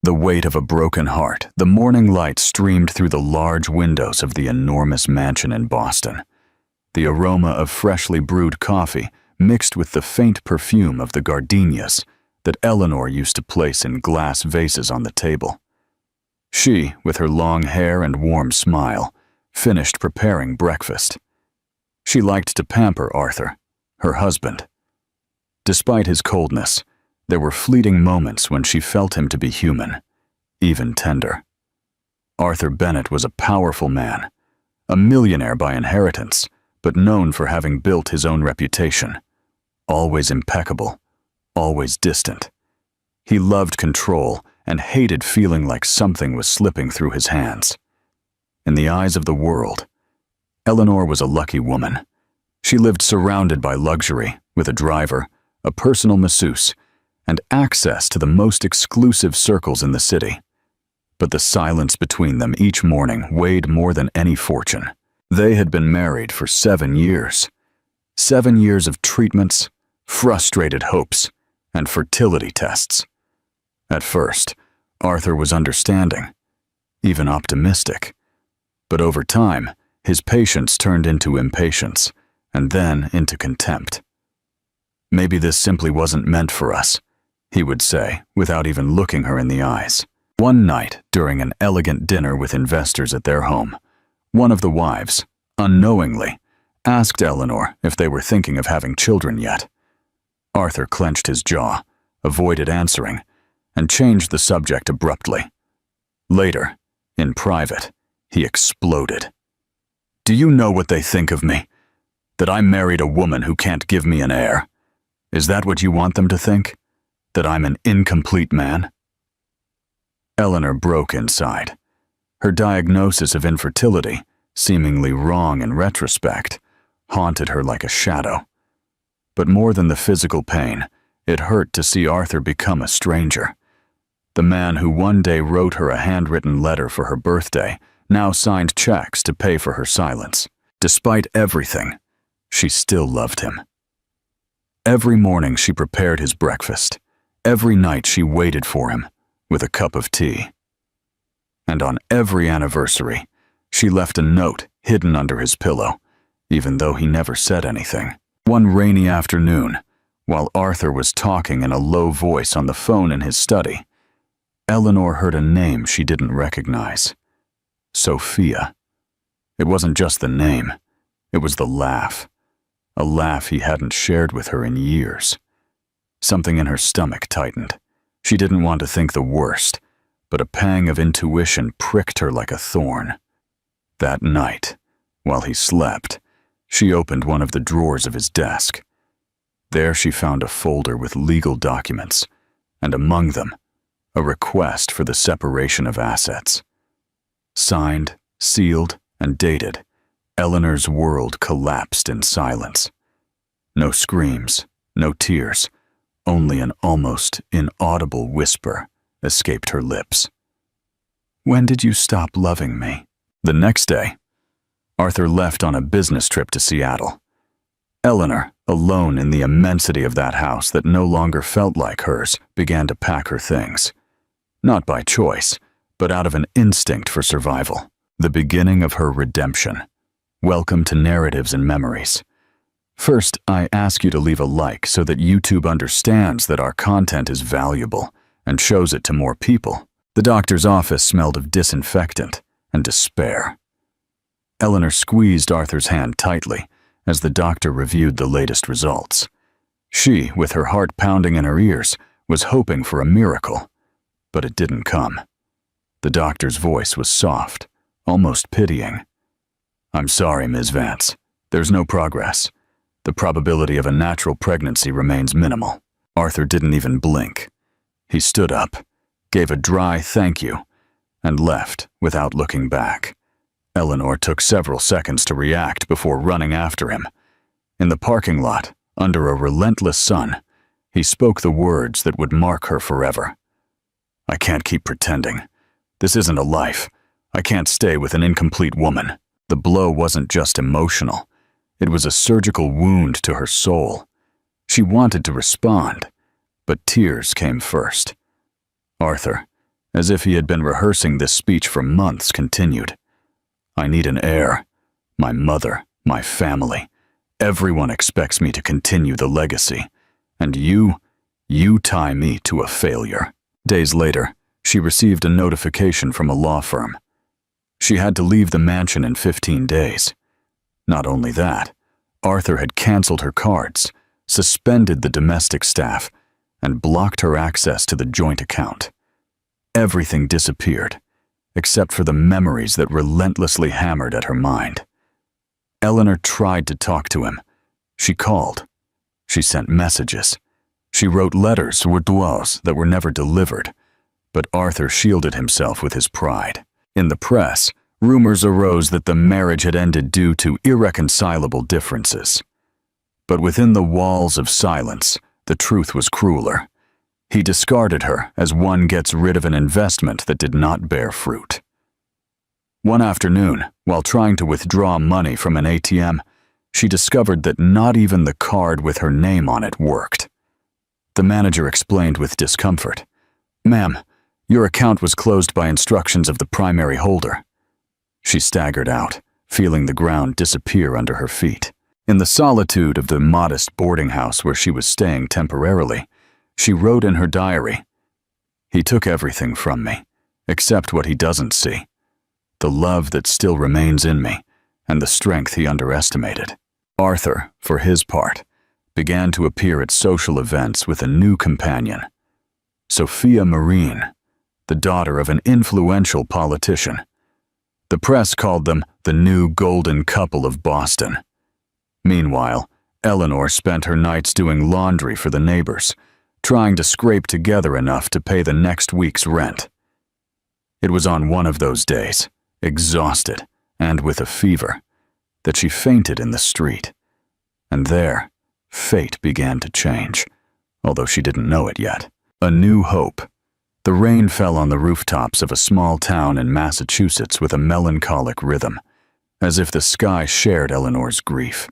The weight of a broken heart. The morning light streamed through the large windows of the enormous mansion in Boston. The aroma of freshly brewed coffee mixed with the faint perfume of the gardenias that Eleanor used to place in glass vases on the table. She, with her long hair and warm smile, finished preparing breakfast. She liked to pamper Arthur, her husband. Despite his coldness, there were fleeting moments when she felt him to be human, even tender. Arthur Bennett was a powerful man, a millionaire by inheritance, but known for having built his own reputation. Always impeccable, always distant. He loved control and hated feeling like something was slipping through his hands. In the eyes of the world, Eleanor was a lucky woman. She lived surrounded by luxury, with a driver, a personal masseuse, and access to the most exclusive circles in the city. But the silence between them each morning weighed more than any fortune. They had been married for 7 years. 7 years of treatments, frustrated hopes, and fertility tests. At first, Arthur was understanding, even optimistic. But over time, his patience turned into impatience, and then into contempt. "Maybe this simply wasn't meant for us," he would say, without even looking her in the eyes. One night, during an elegant dinner with investors at their home, one of the wives, unknowingly, asked Eleanor if they were thinking of having children yet. Arthur clenched his jaw, avoided answering, and changed the subject abruptly. Later, in private, he exploded. "Do you know what they think of me? That I married a woman who can't give me an heir? Is that what you want them to think? That I'm an incomplete man?" Eleanor broke inside. Her diagnosis of infertility, seemingly wrong in retrospect, haunted her like a shadow. But more than the physical pain, it hurt to see Arthur become a stranger. The man who one day wrote her a handwritten letter for her birthday now signed checks to pay for her silence. Despite everything, she still loved him. Every morning she prepared his breakfast. Every night she waited for him, with a cup of tea. And on every anniversary, she left a note hidden under his pillow, even though he never said anything. One rainy afternoon, while Arthur was talking in a low voice on the phone in his study, Eleanor heard a name she didn't recognize. Sophia. It wasn't just the name, it was the laugh. A laugh he hadn't shared with her in years. Something in her stomach tightened. She didn't want to think the worst, but a pang of intuition pricked her like a thorn. That night, while he slept, she opened one of the drawers of his desk. There she found a folder with legal documents, and among them, a request for the separation of assets. Signed, sealed, and dated, Eleanor's world collapsed in silence. No screams, no tears, only an almost inaudible whisper escaped her lips. "When did you stop loving me?" The next day, Arthur left on a business trip to Seattle. Eleanor, alone in the immensity of that house that no longer felt like hers, began to pack her things. Not by choice, but out of an instinct for survival. The beginning of her redemption. Welcome to Narratives and Memories. First, I ask you to leave a like so that YouTube understands that our content is valuable and shows it to more people. The doctor's office smelled of disinfectant and despair. Eleanor squeezed Arthur's hand tightly as the doctor reviewed the latest results. She, with her heart pounding in her ears, was hoping for a miracle, but it didn't come. The doctor's voice was soft, almost pitying. "I'm sorry, Ms. Vance. There's no progress. The probability of a natural pregnancy remains minimal." Arthur didn't even blink. He stood up, gave a dry thank you, and left without looking back. Eleanor took several seconds to react before running after him. In the parking lot, under a relentless sun, he spoke the words that would mark her forever. "I can't keep pretending. This isn't a life. I can't stay with an incomplete woman." The blow wasn't just emotional. It was a surgical wound to her soul. She wanted to respond, but tears came first. "Arthur, as if he had been rehearsing this speech for months, continued. I need an heir. My mother, my family. Everyone expects me to continue the legacy. And you tie me to a failure. Days later, she received a notification from a law firm. She had to leave the mansion in 15 days. Not only that, Arthur had canceled her cards, suspended the domestic staff, and blocked her access to the joint account. Everything disappeared, except for the memories that relentlessly hammered at her mind. Eleanor tried to talk to him. She called. She sent messages. She wrote letters or doigts that were never delivered, but Arthur shielded himself with his pride. In the press, rumors arose that the marriage had ended due to irreconcilable differences. But within the walls of silence, the truth was crueler. He discarded her as one gets rid of an investment that did not bear fruit. One afternoon, while trying to withdraw money from an ATM, she discovered that not even the card with her name on it worked. The manager explained with discomfort, "Ma'am, your account was closed by instructions of the primary holder." She staggered out, feeling the ground disappear under her feet. In the solitude of the modest boarding house where she was staying temporarily, she wrote in her diary, "He took everything from me, except what he doesn't see. The love that still remains in me, and the strength he underestimated." Arthur, for his part, began to appear at social events with a new companion, Sophia Marine, the daughter of an influential politician. The press called them the new golden couple of Boston. Meanwhile, Eleanor spent her nights doing laundry for the neighbors, trying to scrape together enough to pay the next week's rent. It was on one of those days, exhausted and with a fever, that she fainted in the street. And there, fate began to change, although she didn't know it yet. A new hope. The rain fell on the rooftops of a small town in Massachusetts with a melancholic rhythm, as if the sky shared Eleanor's grief.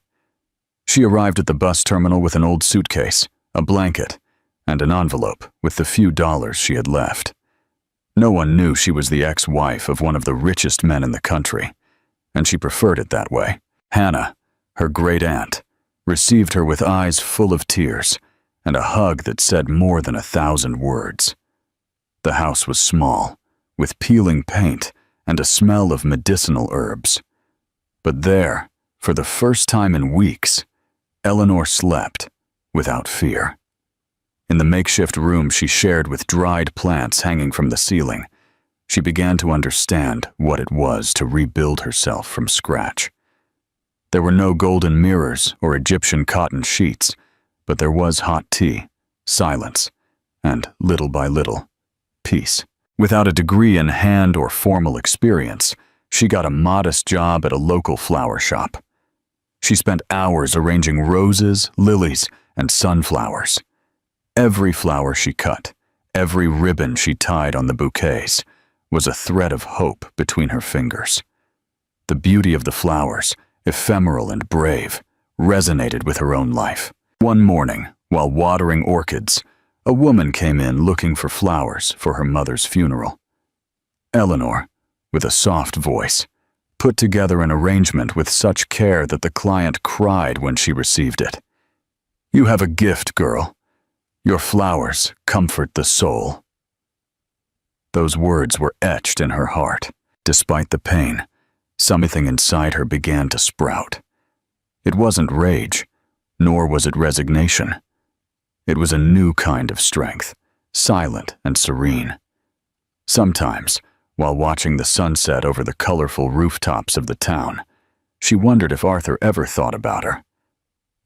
She arrived at the bus terminal with an old suitcase, a blanket, and an envelope with the few dollars she had left. No one knew she was the ex-wife of one of the richest men in the country, and she preferred it that way. Hannah, her great-aunt, received her with eyes full of tears and a hug that said more than 1,000 words. The house was small, with peeling paint and a smell of medicinal herbs. But there, for the first time in weeks, Eleanor slept without fear. In the makeshift room she shared with dried plants hanging from the ceiling, she began to understand what it was to rebuild herself from scratch. There were no golden mirrors or Egyptian cotton sheets, but there was hot tea, silence, and, little by little, peace. Without a degree in hand or formal experience, she got a modest job at a local flower shop. She spent hours arranging roses, lilies, and sunflowers. Every flower she cut, every ribbon she tied on the bouquets, was a thread of hope between her fingers. The beauty of the flowers, ephemeral and brave, resonated with her own life. One morning, while watering orchids, a woman came in looking for flowers for her mother's funeral. Eleanor, with a soft voice, put together an arrangement with such care that the client cried when she received it. "You have a gift, girl. Your flowers comfort the soul." Those words were etched in her heart. Despite the pain, something inside her began to sprout. It wasn't rage, nor was it resignation. It was a new kind of strength, silent and serene. Sometimes, while watching the sunset over the colorful rooftops of the town, she wondered if Arthur ever thought about her.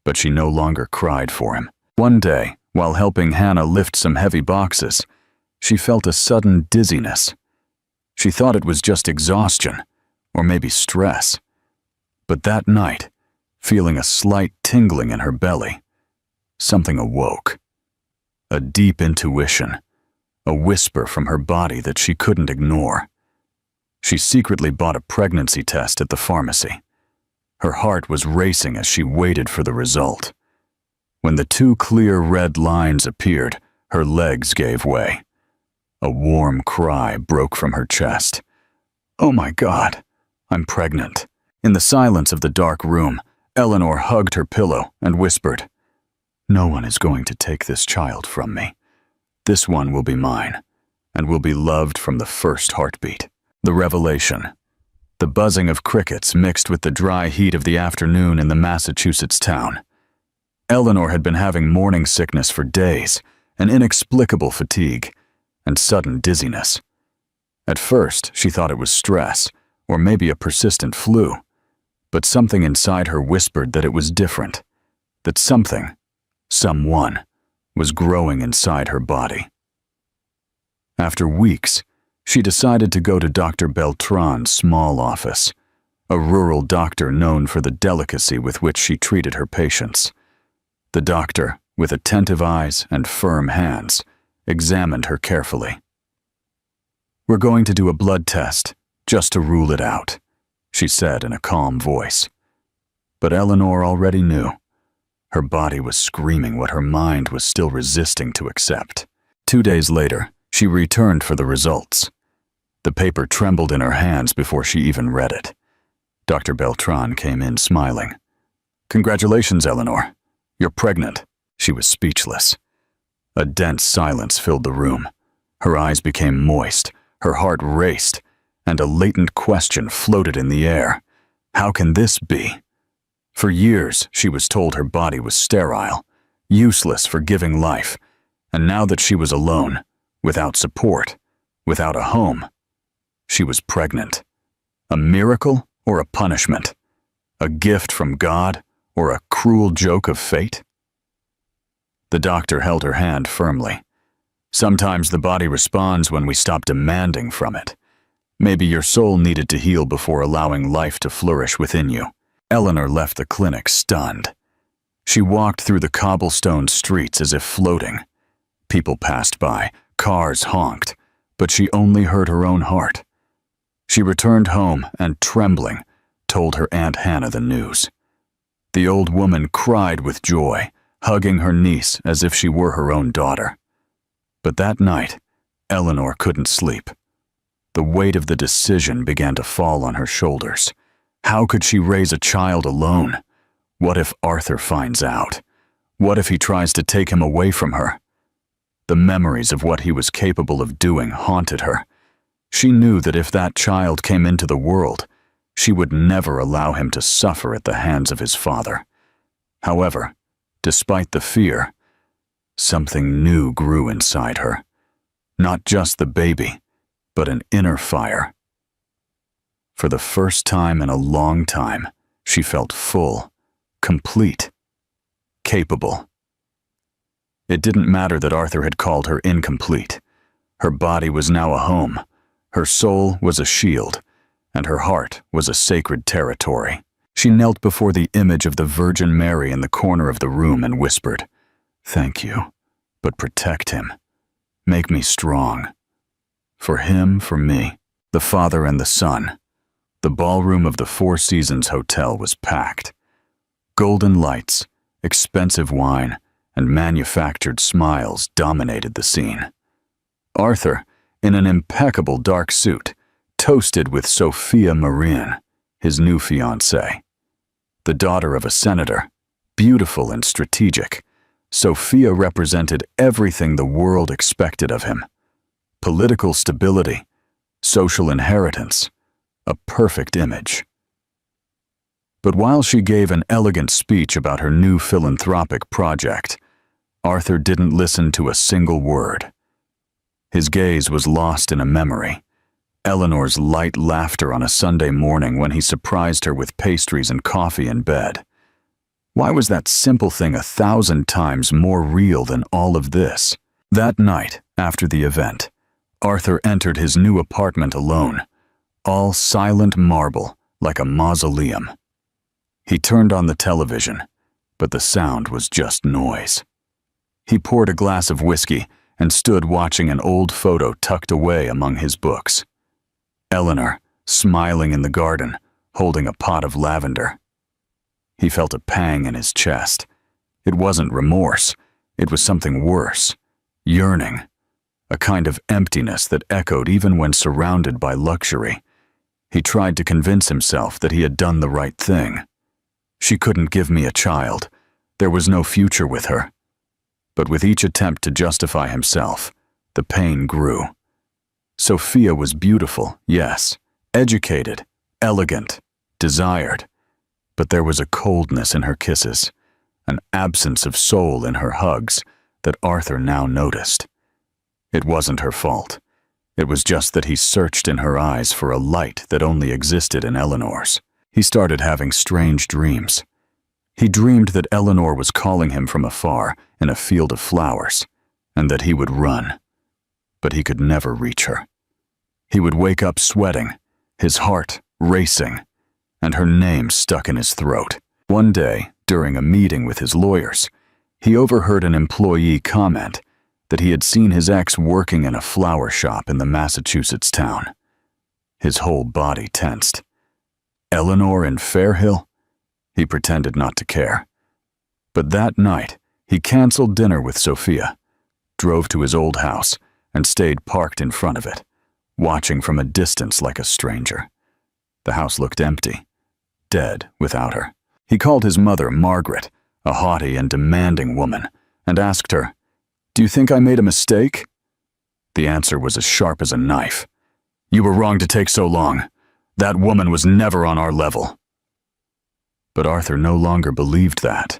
But she no longer cried for him. One day, while helping Hannah lift some heavy boxes, she felt a sudden dizziness. She thought it was just exhaustion, or maybe stress. But that night, feeling a slight tingling in her belly, something awoke. A deep intuition, a whisper from her body that she couldn't ignore. She secretly bought a pregnancy test at the pharmacy. Her heart was racing as she waited for the result. When the two clear red lines appeared, her legs gave way. A warm cry broke from her chest. "Oh my God, I'm pregnant." In the silence of the dark room, Eleanor hugged her pillow and whispered, "No one is going to take this child from me. This one will be mine, and will be loved from the first heartbeat." The revelation. The buzzing of crickets mixed with the dry heat of the afternoon in the Massachusetts town. Eleanor had been having morning sickness for days, an inexplicable fatigue, and sudden dizziness. At first, she thought it was stress, or maybe a persistent flu, but something inside her whispered that it was different, that someone, was growing inside her body. After weeks, she decided to go to Dr. Beltran's small office, a rural doctor known for the delicacy with which she treated her patients. The doctor, with attentive eyes and firm hands, examined her carefully. "We're going to do a blood test, just to rule it out," she said in a calm voice. But Eleanor already knew. Her body was screaming what her mind was still resisting to accept. 2 days later, she returned for the results. The paper trembled in her hands before she even read it. Dr. Beltran came in smiling. "Congratulations, Eleanor. You're pregnant." She was speechless. A dense silence filled the room. Her eyes became moist, her heart raced, and a latent question floated in the air. How can this be? For years, she was told her body was sterile, useless for giving life, and now that she was alone, without support, without a home, she was pregnant. A miracle or a punishment? A gift from God or a cruel joke of fate? The doctor held her hand firmly. "Sometimes the body responds when we stop demanding from it. Maybe your soul needed to heal before allowing life to flourish within you." Eleanor left the clinic stunned. She walked through the cobblestone streets as if floating. People passed by, cars honked, but she only heard her own heart. She returned home and, trembling, told her Aunt Hannah the news. The old woman cried with joy, hugging her niece as if she were her own daughter. But that night, Eleanor couldn't sleep. The weight of the decision began to fall on her shoulders. How could she raise a child alone? What if Arthur finds out? What if he tries to take him away from her? The memories of what he was capable of doing haunted her. She knew that if that child came into the world, she would never allow him to suffer at the hands of his father. However, despite the fear, something new grew inside her. Not just the baby, but an inner fire. For the first time in a long time, she felt full, complete, capable. It didn't matter that Arthur had called her incomplete. Her body was now a home, her soul was a shield, and her heart was a sacred territory. She knelt before the image of the Virgin Mary in the corner of the room and whispered, "Thank you, but protect him. Make me strong. For him, for me, the Father and the Son." The ballroom of the Four Seasons Hotel was packed. Golden lights, expensive wine, and manufactured smiles dominated the scene. Arthur, in an impeccable dark suit, toasted with Sophia Marin, his new fiancée. The daughter of a senator, beautiful and strategic, Sophia represented everything the world expected of him. Political stability, social inheritance, a perfect image. But while she gave an elegant speech about her new philanthropic project, Arthur didn't listen to a single word. His gaze was lost in a memory. Eleanor's light laughter on a Sunday morning when he surprised her with pastries and coffee in bed. Why was that simple thing 1,000 times more real than all of this? That night, after the event, Arthur entered his new apartment alone, all silent marble like a mausoleum. He turned on the television, but the sound was just noise. He poured a glass of whiskey and stood watching an old photo tucked away among his books. Eleanor, smiling in the garden, holding a pot of lavender. He felt a pang in his chest. It wasn't remorse, it was something worse. Yearning. a kind of emptiness that echoed even when surrounded by luxury. He tried to convince himself that he had done the right thing. She couldn't give me a child. There was no future with her. But with each attempt to justify himself, the pain grew. Sophia was beautiful, yes, educated, elegant, desired, but there was a coldness in her kisses, an absence of soul in her hugs that Arthur now noticed. It wasn't her fault. It was just that he searched in her eyes for a light that only existed in Eleanor's. He started having strange dreams. He dreamed that Eleanor was calling him from afar in a field of flowers, and that he would run. But he could never reach her. He would wake up sweating, his heart racing, and her name stuck in his throat. One day, during a meeting with his lawyers, he overheard an employee comment that he had seen his ex working in a flower shop in the Massachusetts town. His whole body tensed. Eleanor in Fairhill? He pretended not to care. But that night, he canceled dinner with Sophia, drove to his old house, and stayed parked in front of it, watching from a distance like a stranger. The house looked empty, dead without her. He called his mother Margaret, a haughty and demanding woman, and asked her, "Do you think I made a mistake?" The answer was as sharp as a knife. "You were wrong to take so long. That woman was never on our level." But Arthur no longer believed that.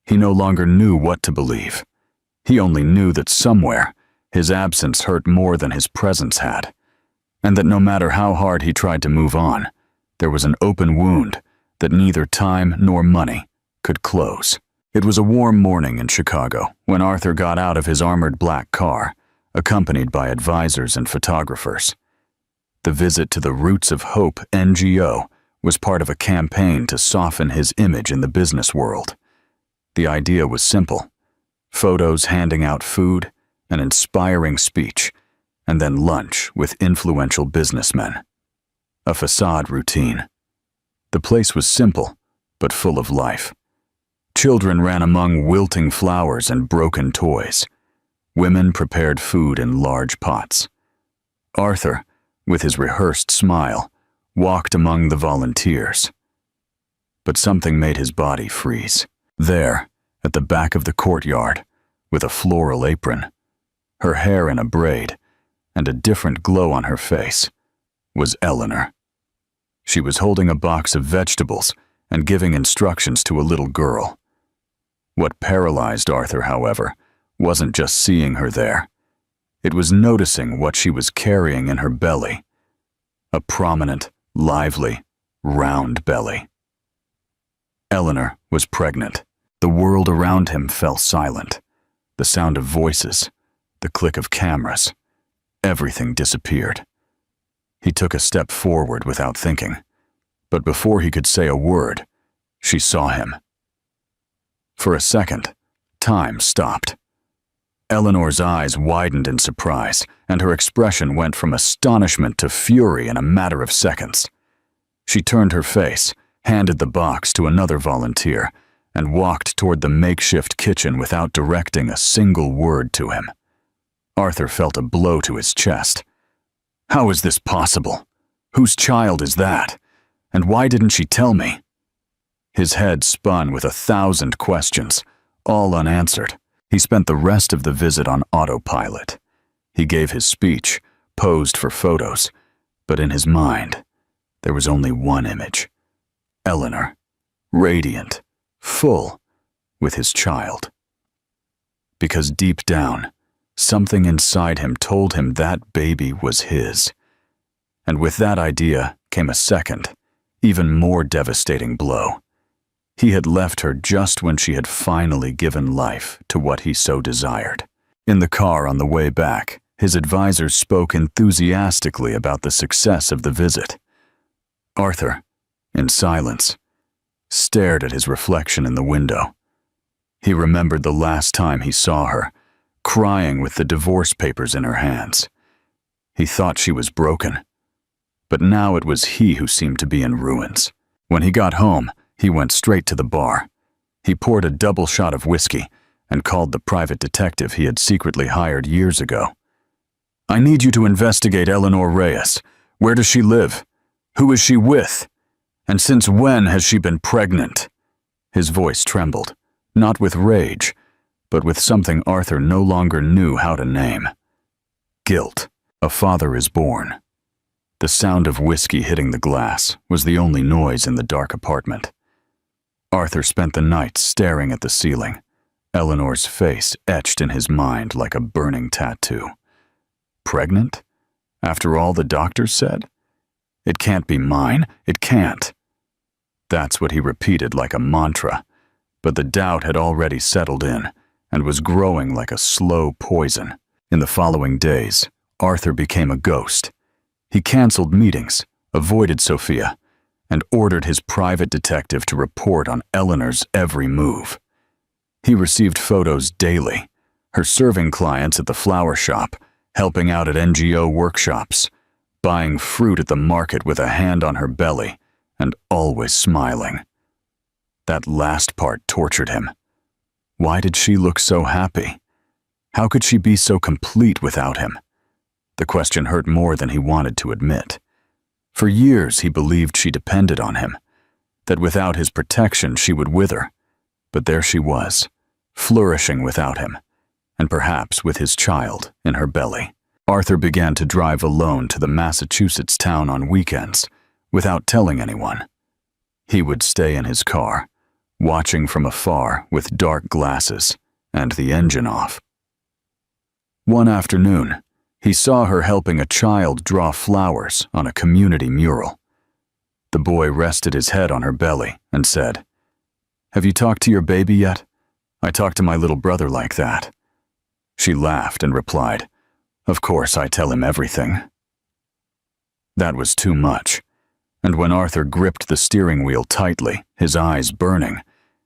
He no longer knew what to believe. He only knew that somewhere, his absence hurt more than his presence had, and that no matter how hard he tried to move on, there was an open wound that neither time nor money could close. It was a warm morning in Chicago when Arthur got out of his armored black car, accompanied by advisors and photographers. The visit to the Roots of Hope NGO was part of a campaign to soften his image in the business world. The idea was simple: photos handing out food, an inspiring speech, and then lunch with influential businessmen. A facade routine. The place was simple, but full of life. Children ran among wilting flowers and broken toys. Women prepared food in large pots. Arthur, with his rehearsed smile, walked among the volunteers. But something made his body freeze. There, at the back of the courtyard, with a floral apron, her hair in a braid, and a different glow on her face, was Eleanor. She was holding a box of vegetables and giving instructions to a little girl. What paralyzed Arthur, however, wasn't just seeing her there. It was noticing what she was carrying in her belly. A prominent, lively, round belly. Eleanor was pregnant. The world around him fell silent. The sound of voices, the click of cameras, everything disappeared. He took a step forward without thinking, but before he could say a word, she saw him. For a second, time stopped. Eleanor's eyes widened in surprise, and her expression went from astonishment to fury in a matter of seconds. She turned her face, handed the box to another volunteer, and walked toward the makeshift kitchen without directing a single word to him. Arthur felt a blow to his chest. How is this possible? Whose child is that? And why didn't she tell me? His head spun with 1,000 questions, all unanswered. He spent the rest of the visit on autopilot. He gave his speech, posed for photos, but in his mind, there was only one image. Eleanor, radiant, full, with his child. Because deep down, something inside him told him that baby was his. And with that idea came a second, even more devastating blow. He had left her just when she had finally given life to what he so desired. In the car on the way back, his advisors spoke enthusiastically about the success of the visit. Arthur, in silence, stared at his reflection in the window. He remembered the last time he saw her, crying with the divorce papers in her hands. He thought she was broken, but now it was he who seemed to be in ruins. When he got home, he went straight to the bar. He poured a double shot of whiskey and called the private detective he had secretly hired years ago. I need you to investigate Eleanor Reyes. Where does she live? Who is she with? And since when has she been pregnant?" His voice trembled, not with rage, but with something Arthur no longer knew how to name. Guilt. A father is born. The sound of whiskey hitting the glass was the only noise in the dark apartment. Arthur spent the night staring at the ceiling, Eleanor's face etched in his mind like a burning tattoo. Pregnant? After all the doctors said? It can't be mine. It can't. That's what he repeated like a mantra, but the doubt had already settled in and was growing like a slow poison. In the following days, Arthur became a ghost. He canceled meetings, avoided Sophia, and ordered his private detective to report on Eleanor's every move. He received photos daily, her serving clients at the flower shop, helping out at NGO workshops, buying fruit at the market with a hand on her belly, and always smiling. That last part tortured him. Why did she look so happy? How could she be so complete without him? The question hurt more than he wanted to admit. For years he believed she depended on him, that without his protection she would wither. But there she was, flourishing without him, and perhaps with his child in her belly. Arthur began to drive alone to the Massachusetts town on weekends, without telling anyone. He would stay in his car, watching from afar with dark glasses and the engine off. One afternoon, he saw her helping a child draw flowers on a community mural. The boy rested his head on her belly and said, "Have you talked to your baby yet? I talk to my little brother like that." She laughed and replied, "Of course I tell him everything." That was too much, and when Arthur gripped the steering wheel tightly, his eyes burning,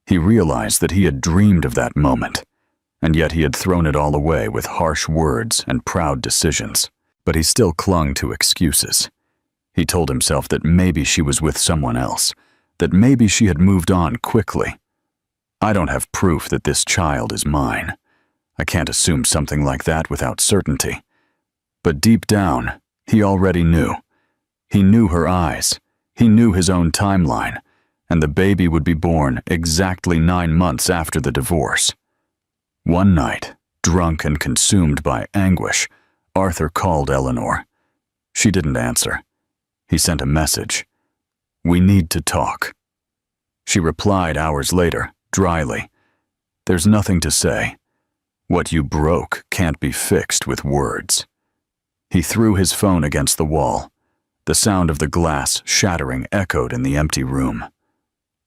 he realized that he had dreamed of that moment, and yet he had thrown it all away with harsh words and proud decisions. But he still clung to excuses. He told himself that maybe she was with someone else, that maybe she had moved on quickly. "I don't have proof that this child is mine. I can't assume something like that without certainty." But deep down, he already knew. He knew her eyes. He knew his own timeline, and the baby would be born exactly 9 months after the divorce. One night, drunk and consumed by anguish, Arthur called Eleanor. She didn't answer. He sent a message. "We need to talk." She replied hours later, dryly, "There's nothing to say. What you broke can't be fixed with words." He threw his phone against the wall. The sound of the glass shattering echoed in the empty room.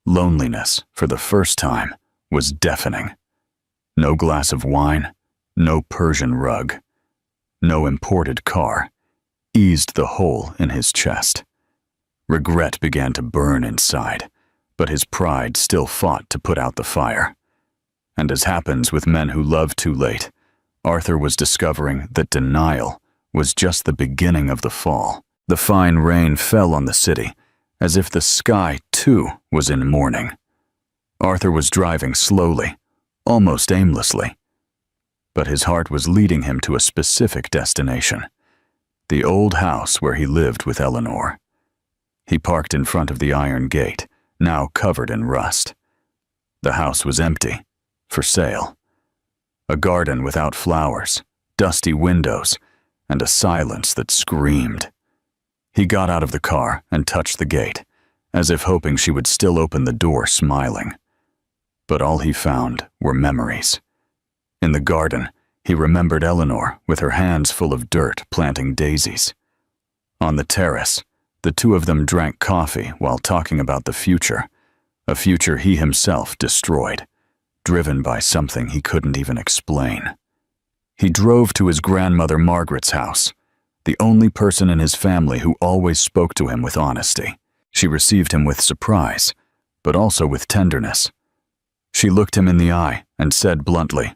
Loneliness, for the first time, was deafening. No glass of wine, no Persian rug, no imported car, eased the hole in his chest. Regret began to burn inside, but his pride still fought to put out the fire. And as happens with men who love too late, Arthur was discovering that denial was just the beginning of the fall. The fine rain fell on the city, as if the sky, too, was in mourning. Arthur was driving slowly, almost aimlessly. But his heart was leading him to a specific destination, the old house where he lived with Eleanor. He parked in front of the iron gate, now covered in rust. The house was empty, for sale. A garden without flowers, dusty windows, and a silence that screamed. He got out of the car and touched the gate, as if hoping she would still open the door smiling. But all he found were memories. In the garden, he remembered Eleanor with her hands full of dirt planting daisies. On the terrace, the two of them drank coffee while talking about the future, a future he himself destroyed, driven by something he couldn't even explain. He drove to his grandmother Margaret's house, the only person in his family who always spoke to him with honesty. She received him with surprise, but also with tenderness. She looked him in the eye and said bluntly,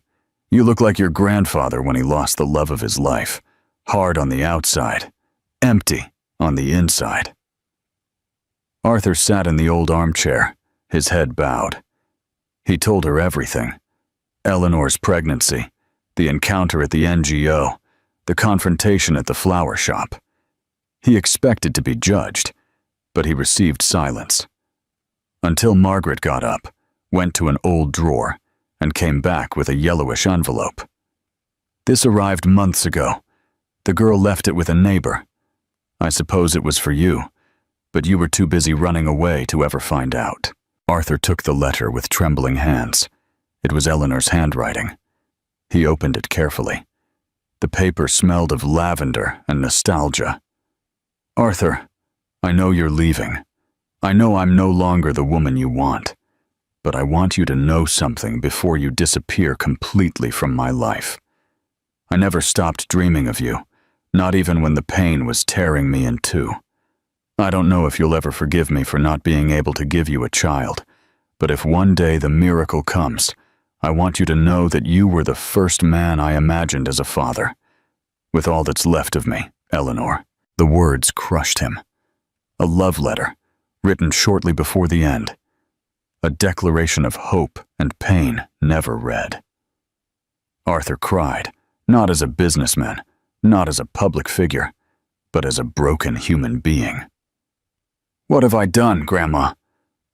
"You look like your grandfather when he lost the love of his life, hard on the outside, empty on the inside." Arthur sat in the old armchair, his head bowed. He told her everything. Eleanor's pregnancy, the encounter at the NGO, the confrontation at the flower shop. He expected to be judged, but he received silence. Until Margaret got up, went to an old drawer, and came back with a yellowish envelope. This arrived months ago. The girl left it with a neighbor. I suppose it was for you, but you were too busy running away to ever find out. Arthur took the letter with trembling hands. It was Eleanor's handwriting. He opened it carefully. The paper smelled of lavender and nostalgia. Arthur, I know you're leaving. I know I'm no longer the woman you want, but I want you to know something before you disappear completely from my life. I never stopped dreaming of you, not even when the pain was tearing me in two. I don't know if you'll ever forgive me for not being able to give you a child, but if one day the miracle comes, I want you to know that you were the first man I imagined as a father. With all that's left of me, Eleanor. The words crushed him. A love letter, written shortly before the end. A declaration of hope and pain never read. Arthur cried, not as a businessman, not as a public figure, but as a broken human being. What have I done, Grandma?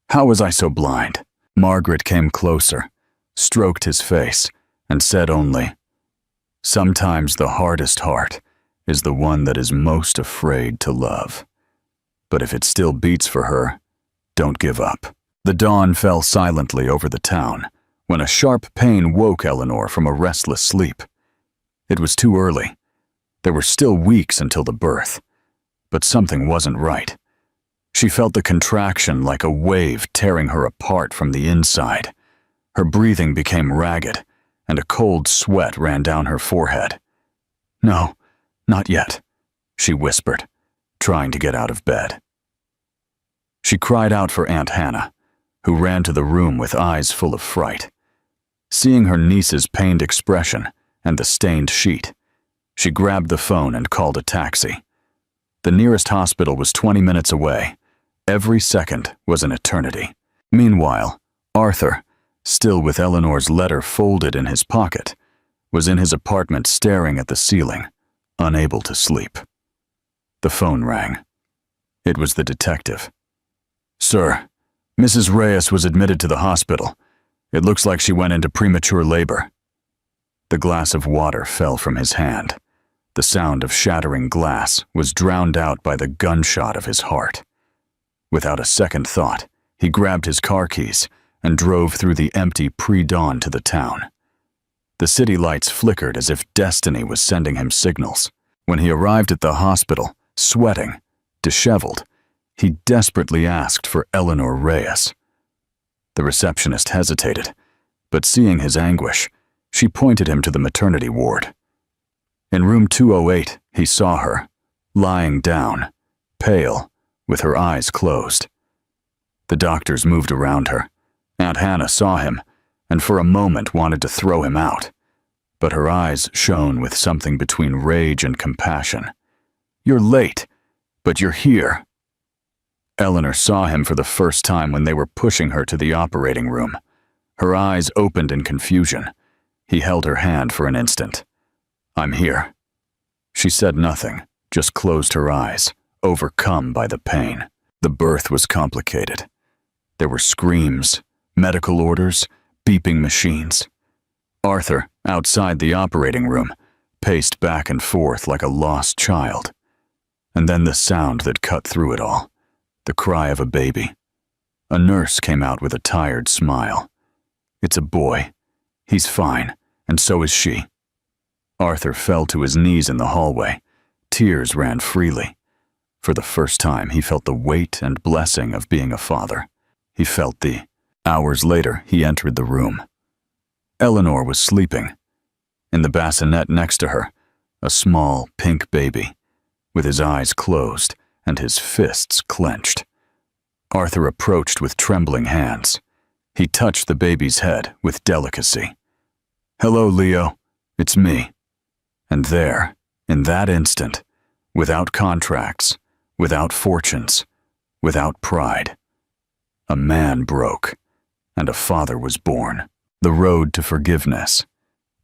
How was I so blind? Margaret came closer, stroked his face, and said only, sometimes the hardest heart is the one that is most afraid to love. But if it still beats for her, don't give up. The dawn fell silently over the town when a sharp pain woke Eleanor from a restless sleep. It was too early. There were still weeks until the birth, but something wasn't right. She felt the contraction like a wave tearing her apart from the inside. Her breathing became ragged, and a cold sweat ran down her forehead. No, not yet, she whispered, trying to get out of bed. She cried out for Aunt Hannah, who ran to the room with eyes full of fright. Seeing her niece's pained expression and the stained sheet, she grabbed the phone and called a taxi. The nearest hospital was 20 minutes away. Every second was an eternity. Meanwhile, Arthur, still with Eleanor's letter folded in his pocket, was in his apartment staring at the ceiling, unable to sleep. The phone rang. It was the detective. Sir, Mrs. Reyes was admitted to the hospital. It looks like she went into premature labor. The glass of water fell from his hand. The sound of shattering glass was drowned out by the gunshot of his heart. Without a second thought, he grabbed his car keys and drove through the empty pre-dawn to the town. The city lights flickered as if destiny was sending him signals. When he arrived at the hospital, sweating, disheveled, he desperately asked for Eleanor Reyes. The receptionist hesitated, but seeing his anguish, she pointed him to the maternity ward. In room 208, he saw her, lying down, pale, with her eyes closed. The doctors moved around her. Aunt Hannah saw him, and for a moment wanted to throw him out. But her eyes shone with something between rage and compassion. You're late, but you're here. Eleanor saw him for the first time when they were pushing her to the operating room. Her eyes opened in confusion. He held her hand for an instant. I'm here. She said nothing, just closed her eyes, overcome by the pain. The birth was complicated. There were screams, medical orders, beeping machines. Arthur, outside the operating room, paced back and forth like a lost child. And then the sound that cut through it all, the cry of a baby. A nurse came out with a tired smile. It's a boy. He's fine, and so is she. Arthur fell to his knees in the hallway. Tears ran freely. For the first time, he felt the weight and blessing of being a father. He felt the... Hours later, he entered the room. Eleanor was sleeping. In the bassinet next to her, a small, pink baby, with his eyes closed and his fists clenched. Arthur approached with trembling hands. He touched the baby's head with delicacy. Hello, Leo. It's me. And there, in that instant, without contracts, without fortunes, without pride, a man broke, and a father was born. The road to forgiveness,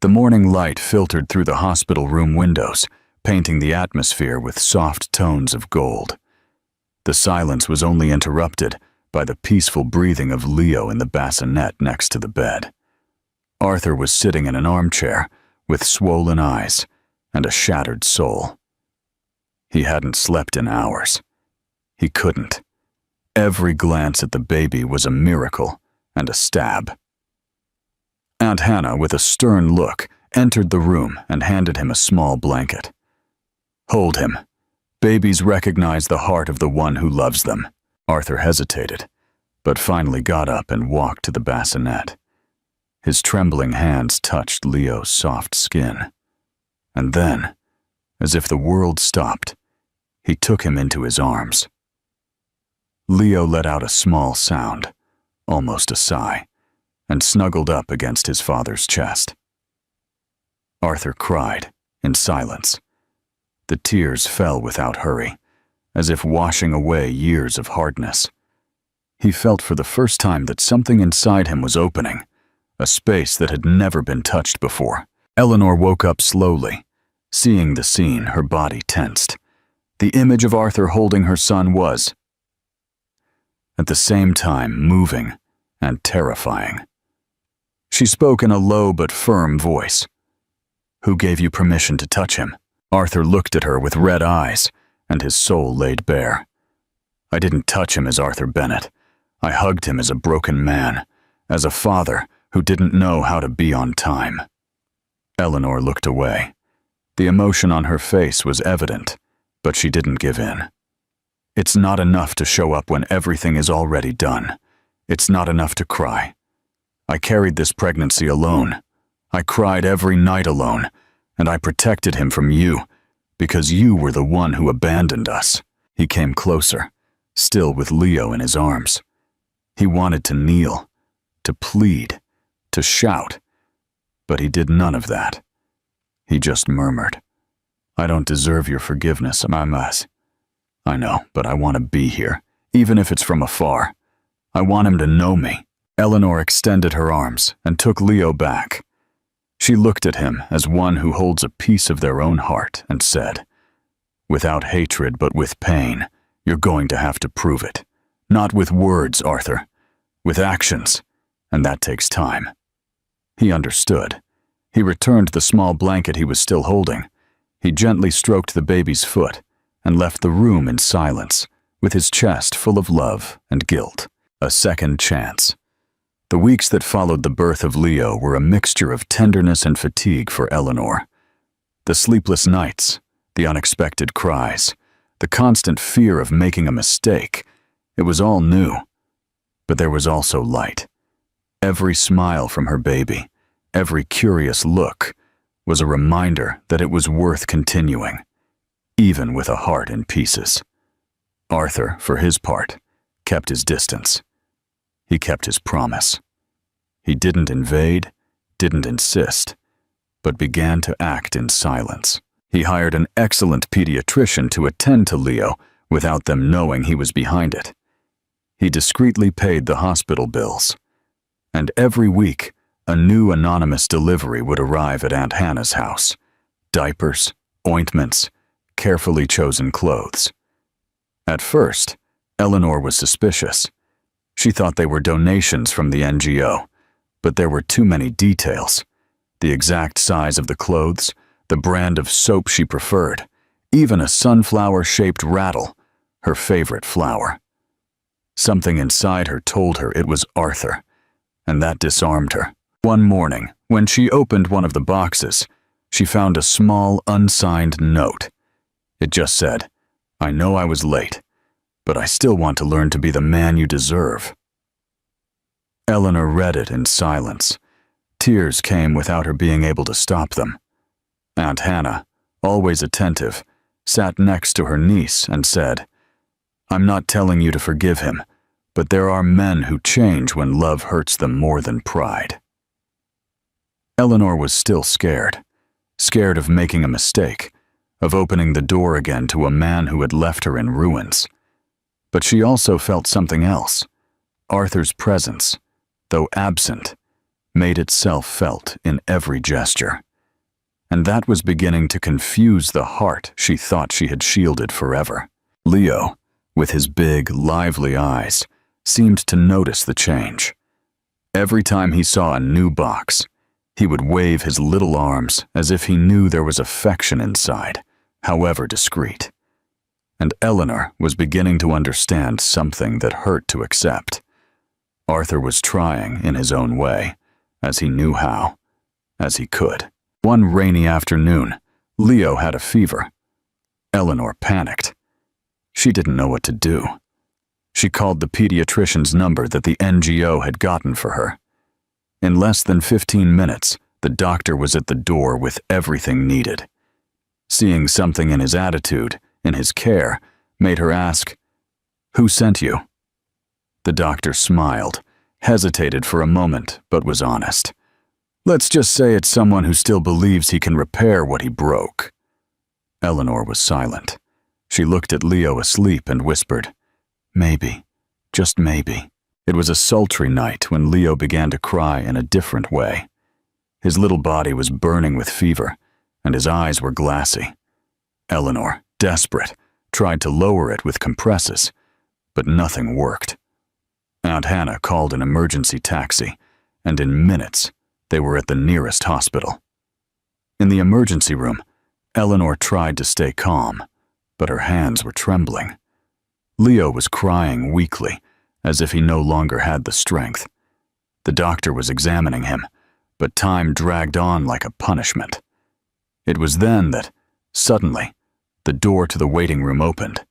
The morning light filtered through the hospital room windows, painting the atmosphere with soft tones of gold. The silence was only interrupted by the peaceful breathing of Leo in the bassinet next to the bed. Arthur was sitting in an armchair with swollen eyes and a shattered soul. He hadn't slept in hours. He couldn't. Every glance at the baby was a miracle and a stab. Aunt Hannah, with a stern look, entered the room and handed him a small blanket. "Hold him. Babies recognize the heart of the one who loves them." Arthur hesitated, but finally got up and walked to the bassinet. His trembling hands touched Leo's soft skin. And then, as if the world stopped, he took him into his arms. Leo let out a small sound, almost a sigh, and snuggled up against his father's chest. Arthur cried, in silence. The tears fell without hurry, as if washing away years of hardness. He felt for the first time that something inside him was opening, a space that had never been touched before. Eleanor woke up slowly. Seeing the scene, her body tensed. The image of Arthur holding her son was, at the same time, moving and terrifying. She spoke in a low but firm voice. "Who gave you permission to touch him?" Arthur looked at her with red eyes, and his soul laid bare. "I didn't touch him as Arthur Bennett. I hugged him as a broken man, as a father who didn't know how to be on time." Eleanor looked away. The emotion on her face was evident, but she didn't give in. It's not enough to show up when everything is already done. It's not enough to cry. I carried this pregnancy alone. I cried every night alone, and I protected him from you, because you were the one who abandoned us. He came closer, still with Leo in his arms. He wanted to kneel, to plead, to shout, but he did none of that. He just murmured, "I don't deserve your forgiveness, Mamas. I know, but I want to be here, even if it's from afar. I want him to know me." Eleanor extended her arms and took Leo back. She looked at him as one who holds a piece of their own heart and said, "Without hatred but with pain, you're going to have to prove it. Not with words, Arthur. With actions, and that takes time." He understood. He returned the small blanket he was still holding. He gently stroked the baby's foot and left the room in silence, with his chest full of love and guilt. A second chance. The weeks that followed the birth of Leo were a mixture of tenderness and fatigue for Eleanor. The sleepless nights, the unexpected cries, the constant fear of making a mistake. It was all new. But there was also light. Every smile from her baby, every curious look, was a reminder that it was worth continuing, even with a heart in pieces. Arthur, for his part, kept his distance. He kept his promise. He didn't invade, didn't insist, but began to act in silence. He hired an excellent pediatrician to attend to Leo without them knowing he was behind it. He discreetly paid the hospital bills, and every week a new anonymous delivery would arrive at Aunt Hannah's house. Diapers, ointments, carefully chosen clothes. At first, Eleanor was suspicious. She thought they were donations from the NGO, but there were too many details. The exact size of the clothes, the brand of soap she preferred, even a sunflower-shaped rattle, her favorite flower. Something inside her told her it was Arthur, and that disarmed her. One morning, when she opened one of the boxes, she found a small, unsigned note. It just said, "I know I was late, but I still want to learn to be the man you deserve." Eleanor read it in silence. Tears came without her being able to stop them. Aunt Hannah, always attentive, sat next to her niece and said, "I'm not telling you to forgive him, but there are men who change when love hurts them more than pride." Eleanor was still scared of making a mistake, of opening the door again to a man who had left her in ruins. But she also felt something else. Arthur's presence, though absent, made itself felt in every gesture. And that was beginning to confuse the heart she thought she had shielded forever. Leo, with his big, lively eyes, seemed to notice the change. Every time he saw a new box, he would wave his little arms as if he knew there was affection inside, however discreet. And Eleanor was beginning to understand something that hurt to accept. Arthur was trying in his own way, as he knew how, as he could. One rainy afternoon, Leo had a fever. Eleanor panicked. She didn't know what to do. She called the pediatrician's number that the NGO had gotten for her. In less than 15 minutes, the doctor was at the door with everything needed. Seeing something in his attitude, in his care, made her ask, "Who sent you?" The doctor smiled, hesitated for a moment, but was honest. "Let's just say it's someone who still believes he can repair what he broke." Eleanor was silent. She looked at Leo asleep and whispered, "Maybe, just maybe." It was a sultry night when Leo began to cry in a different way. His little body was burning with fever, and his eyes were glassy. Eleanor, desperate, tried to lower it with compresses, but nothing worked. Aunt Hannah called an emergency taxi, and in minutes, they were at the nearest hospital. In the emergency room, Eleanor tried to stay calm, but her hands were trembling. Leo was crying weakly, as if he no longer had the strength. The doctor was examining him, but time dragged on like a punishment. It was then that, suddenly, the door to the waiting room opened,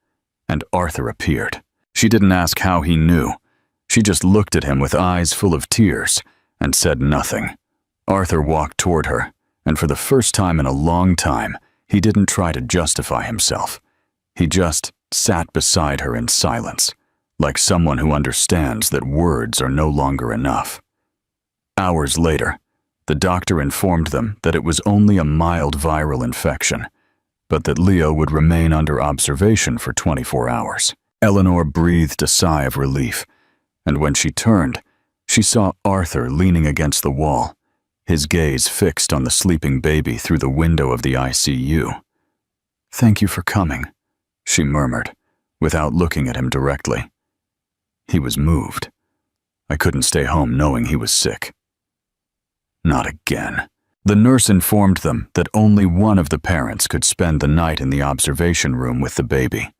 and Arthur appeared. She didn't ask how he knew. She just looked at him with eyes full of tears and said nothing. Arthur walked toward her, and for the first time in a long time, he didn't try to justify himself. He just sat beside her in silence, like someone who understands that words are no longer enough. Hours later, the doctor informed them that it was only a mild viral infection, but that Leo would remain under observation for 24 hours. Eleanor breathed a sigh of relief, and when she turned, she saw Arthur leaning against the wall, his gaze fixed on the sleeping baby through the window of the ICU. "Thank you for coming," she murmured, without looking at him directly. He was moved. "I couldn't stay home knowing he was sick." Not again. The nurse informed them that only one of the parents could spend the night in the observation room with the baby.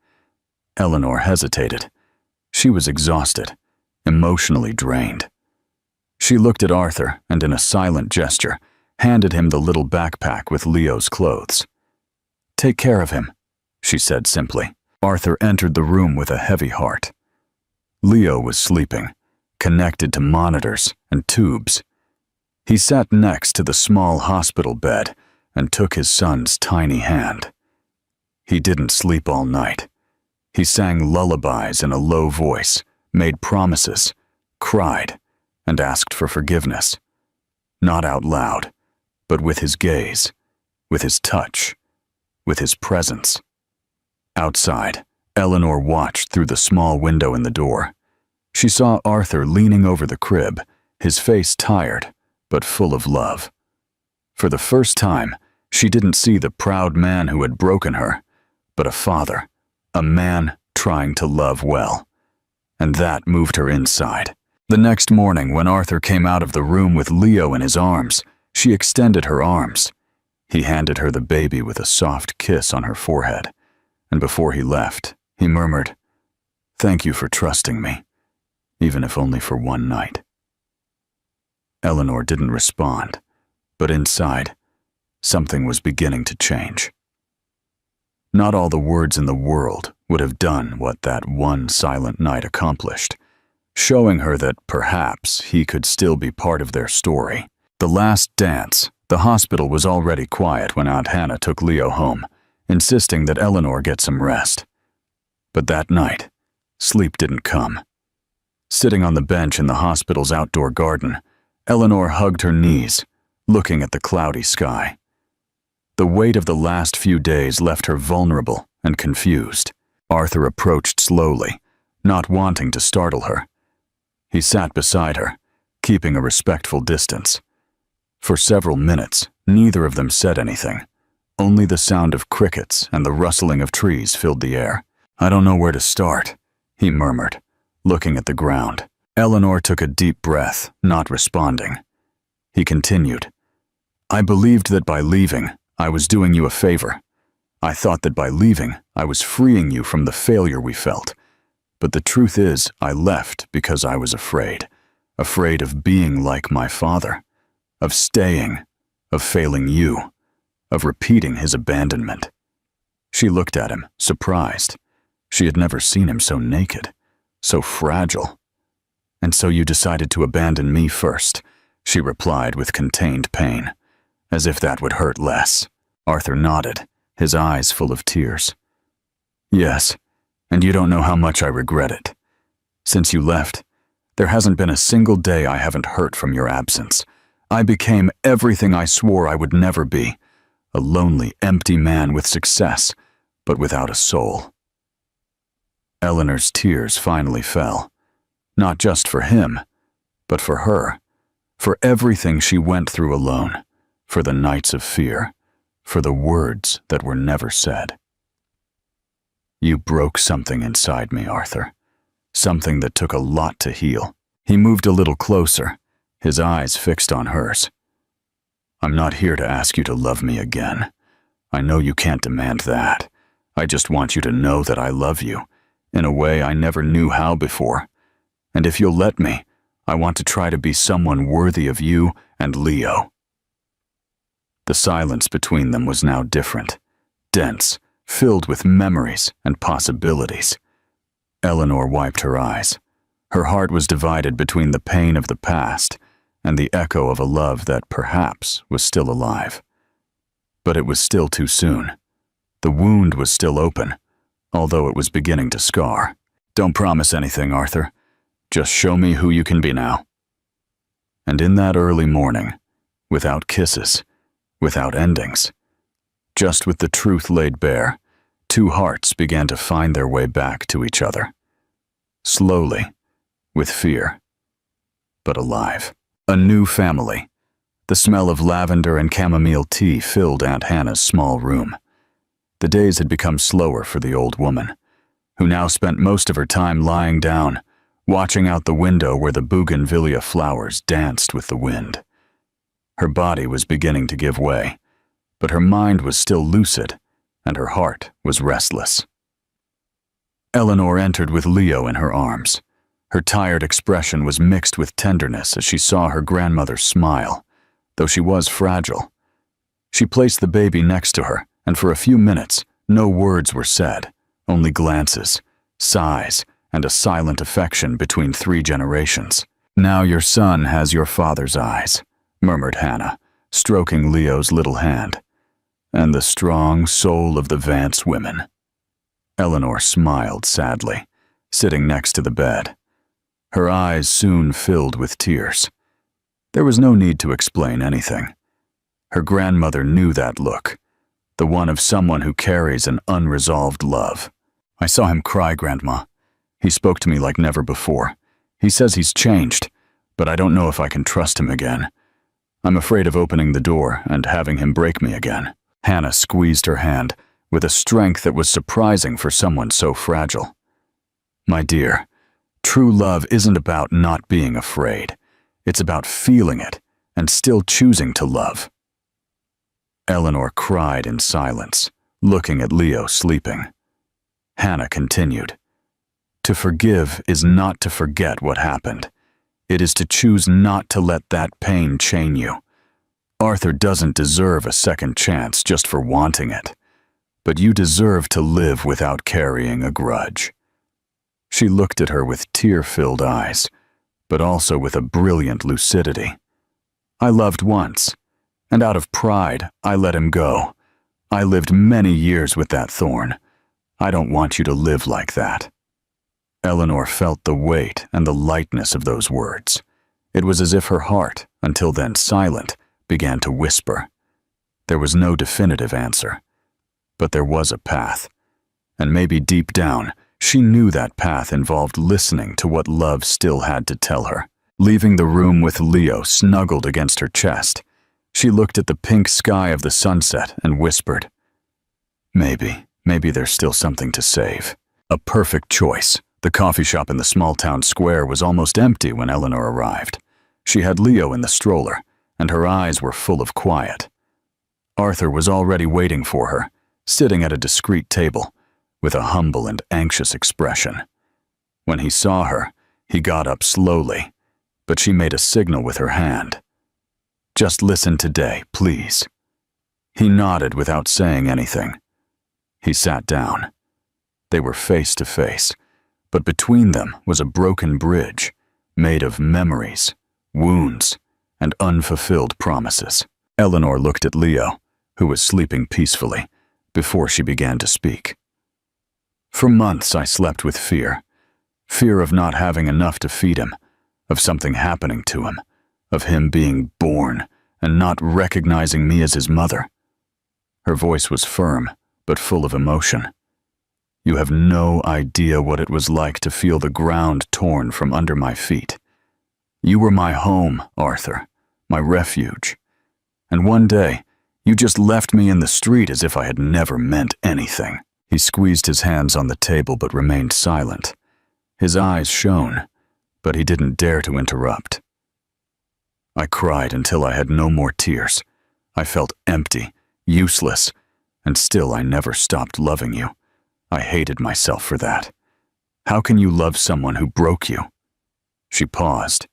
Eleanor hesitated. She was exhausted, emotionally drained. She looked at Arthur and, in a silent gesture, handed him the little backpack with Leo's clothes. "Take care of him," she said simply. Arthur entered the room with a heavy heart. Leo was sleeping, connected to monitors and tubes. He sat next to the small hospital bed and took his son's tiny hand. He didn't sleep all night. He sang lullabies in a low voice, made promises, cried, and asked for forgiveness. Not out loud, but with his gaze, with his touch, with his presence. Outside, Eleanor watched through the small window in the door. She saw Arthur leaning over the crib, his face tired, but full of love. For the first time, she didn't see the proud man who had broken her, but a father, a man trying to love well. And that moved her inside. The next morning, when Arthur came out of the room with Leo in his arms, she extended her arms. He handed her the baby with a soft kiss on her forehead, and before he left, he murmured, "Thank you for trusting me, even if only for one night." Eleanor didn't respond, but inside, something was beginning to change. Not all the words in the world would have done what that one silent night accomplished, showing her that perhaps he could still be part of their story. The last dance, the hospital was already quiet when Aunt Hannah took Leo home, insisting that Eleanor get some rest. But that night, sleep didn't come. Sitting on the bench in the hospital's outdoor garden, Eleanor hugged her knees, looking at the cloudy sky. The weight of the last few days left her vulnerable and confused. Arthur approached slowly, not wanting to startle her. He sat beside her, keeping a respectful distance. For several minutes, neither of them said anything. Only the sound of crickets and the rustling of trees filled the air. "I don't know where to start," he murmured, looking at the ground. Eleanor took a deep breath, not responding. He continued, "I believed that by leaving, I was doing you a favor. I thought that by leaving, I was freeing you from the failure we felt. But the truth is, I left because I was afraid. Afraid of being like my father. Of staying. Of failing you. Of repeating his abandonment." She looked at him, surprised. She had never seen him so naked, so fragile. "And so you decided to abandon me first," she replied with contained pain, as if that would hurt less. Arthur nodded, his eyes full of tears. "Yes, and you don't know how much I regret it. Since you left, there hasn't been a single day I haven't hurt from your absence. I became everything I swore I would never be, a lonely, empty man with success, but without a soul." Eleanor's tears finally fell, not just for him, but for her, for everything she went through alone, for the nights of fear, for the words that were never said. "You broke something inside me, Arthur. Something that took a lot to heal." He moved a little closer, his eyes fixed on hers. "I'm not here to ask you to love me again. I know you can't demand that. I just want you to know that I love you, in a way I never knew how before. And if you'll let me, I want to try to be someone worthy of you and Leo." The silence between them was now different, dense, filled with memories and possibilities. Eleanor wiped her eyes. Her heart was divided between the pain of the past and the echo of a love that perhaps was still alive. But it was still too soon. The wound was still open, although it was beginning to scar. "Don't promise anything, Arthur. Just show me who you can be now." And in that early morning, without kisses, without endings, just with the truth laid bare, two hearts began to find their way back to each other. Slowly, with fear, but alive. A new family. The smell of lavender and chamomile tea filled Aunt Hannah's small room. The days had become slower for the old woman, who now spent most of her time lying down, watching out the window where the bougainvillea flowers danced with the wind. Her body was beginning to give way, but her mind was still lucid, and her heart was restless. Eleanor entered with Leo in her arms. Her tired expression was mixed with tenderness as she saw her grandmother smile, though she was fragile. She placed the baby next to her, and for a few minutes, no words were said, only glances, sighs, and a silent affection between 3 generations. "Now your son has your father's eyes," murmured Hannah, stroking Leo's little hand. "And the strong soul of the Vance women." Eleanor smiled sadly, sitting next to the bed. Her eyes soon filled with tears. There was no need to explain anything. Her grandmother knew that look, the one of someone who carries an unresolved love. "I saw him cry, Grandma. He spoke to me like never before. He says he's changed, but I don't know if I can trust him again. I'm afraid of opening the door and having him break me again." Hannah squeezed her hand with a strength that was surprising for someone so fragile. "My dear, true love isn't about not being afraid. It's about feeling it and still choosing to love." Eleanor cried in silence, looking at Leo sleeping. Hannah continued, "To forgive is not to forget what happened. It is to choose not to let that pain chain you. Arthur doesn't deserve a second chance just for wanting it, but you deserve to live without carrying a grudge." She looked at her with tear-filled eyes, but also with a brilliant lucidity. "I loved once, and out of pride, I let him go. I lived many years with that thorn. I don't want you to live like that." Eleanor felt the weight and the lightness of those words. It was as if her heart, until then silent, began to whisper. There was no definitive answer, but there was a path, and maybe deep down, she knew that path involved listening to what love still had to tell her. leaving the room with Leo snuggled against her chest. She looked at the pink sky of the sunset and whispered, Maybe there's still something to save. A perfect choice. The coffee shop in the small town square was almost empty when Eleanor arrived. She had Leo in the stroller, and her eyes were full of quiet. Arthur was already waiting for her, sitting at a discreet table, with a humble and anxious expression. When he saw her, he got up slowly, but she made a signal with her hand. "Just listen today, please." He nodded without saying anything. He sat down. They were face to face, but between them was a broken bridge, made of memories, wounds, and unfulfilled promises. Eleanor looked at Leo, who was sleeping peacefully, before she began to speak. "For months I slept with fear. Fear of not having enough to feed him, of something happening to him, of him being born and not recognizing me as his mother." Her voice was firm, but full of emotion. "You have no idea what it was like to feel the ground torn from under my feet. You were my home, Arthur, my refuge. And one day, you just left me in the street as if I had never meant anything." He squeezed his hands on the table but remained silent. His eyes shone, but he didn't dare to interrupt. "I cried until I had no more tears. I felt empty, useless, and still I never stopped loving you. I hated myself for that. How can you love someone who broke you?" She paused.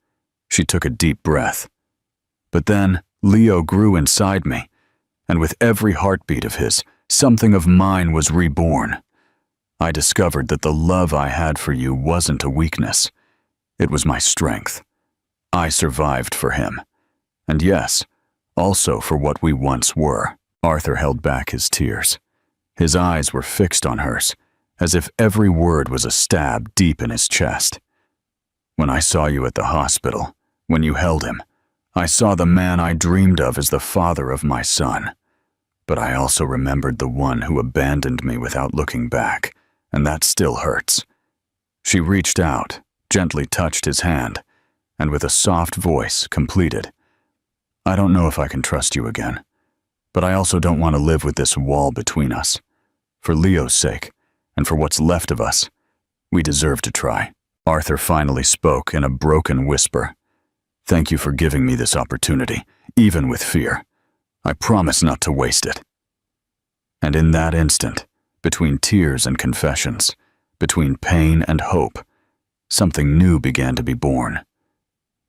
She took a deep breath. "But then Leo grew inside me, and with every heartbeat of his, something of mine was reborn. I discovered that the love I had for you wasn't a weakness. It was my strength. I survived for him. And yes, also for what we once were." Arthur held back his tears. His eyes were fixed on hers, as if every word was a stab deep in his chest. "When I saw you at the hospital, when you held him, I saw the man I dreamed of as the father of my son. But I also remembered the one who abandoned me without looking back, and that still hurts." She reached out, gently touched his hand, and with a soft voice completed, "I don't know if I can trust you again, but I also don't want to live with this wall between us. For Leo's sake, and for what's left of us, we deserve to try." Arthur finally spoke in a broken whisper. "Thank you for giving me this opportunity, even with fear. I promise not to waste it." And in that instant, between tears and confessions, between pain and hope, something new began to be born.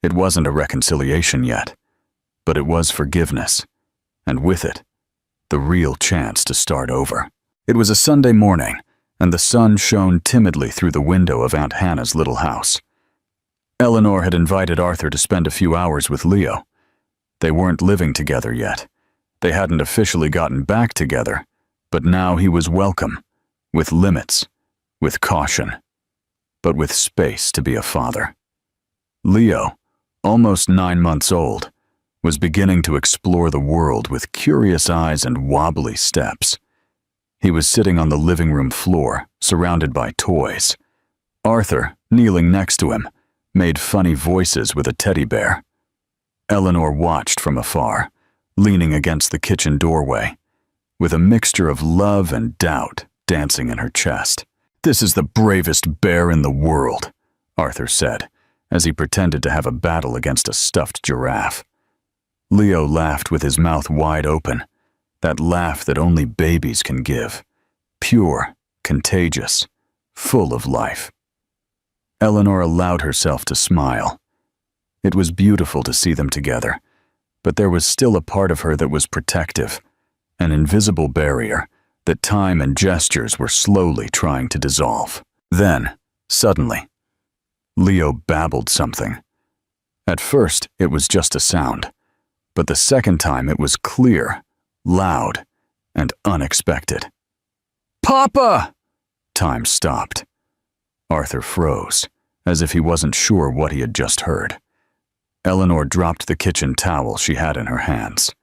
It wasn't a reconciliation yet, but it was forgiveness, and with it, the real chance to start over. It was a Sunday morning, and the sun shone timidly through the window of Aunt Hannah's little house. Eleanor had invited Arthur to spend a few hours with Leo. They weren't living together yet. They hadn't officially gotten back together, but now he was welcome, with limits, with caution, but with space to be a father. Leo, almost 9 months old, was beginning to explore the world with curious eyes and wobbly steps. He was sitting on the living room floor, surrounded by toys. Arthur, kneeling next to him, made funny voices with a teddy bear. Eleanor watched from afar, leaning against the kitchen doorway, with a mixture of love and doubt dancing in her chest. "This is the bravest bear in the world," Arthur said, as he pretended to have a battle against a stuffed giraffe. Leo laughed with his mouth wide open, that laugh that only babies can give, pure, contagious, full of life. Eleanor allowed herself to smile. It was beautiful to see them together, but there was still a part of her that was protective, an invisible barrier that time and gestures were slowly trying to dissolve. Then, suddenly, Leo babbled something. At first, it was just a sound, but the second time it was clear, loud, and unexpected. "Papa!" Time stopped. Arthur froze, as if he wasn't sure what he had just heard. Eleanor dropped the kitchen towel she had in her hands.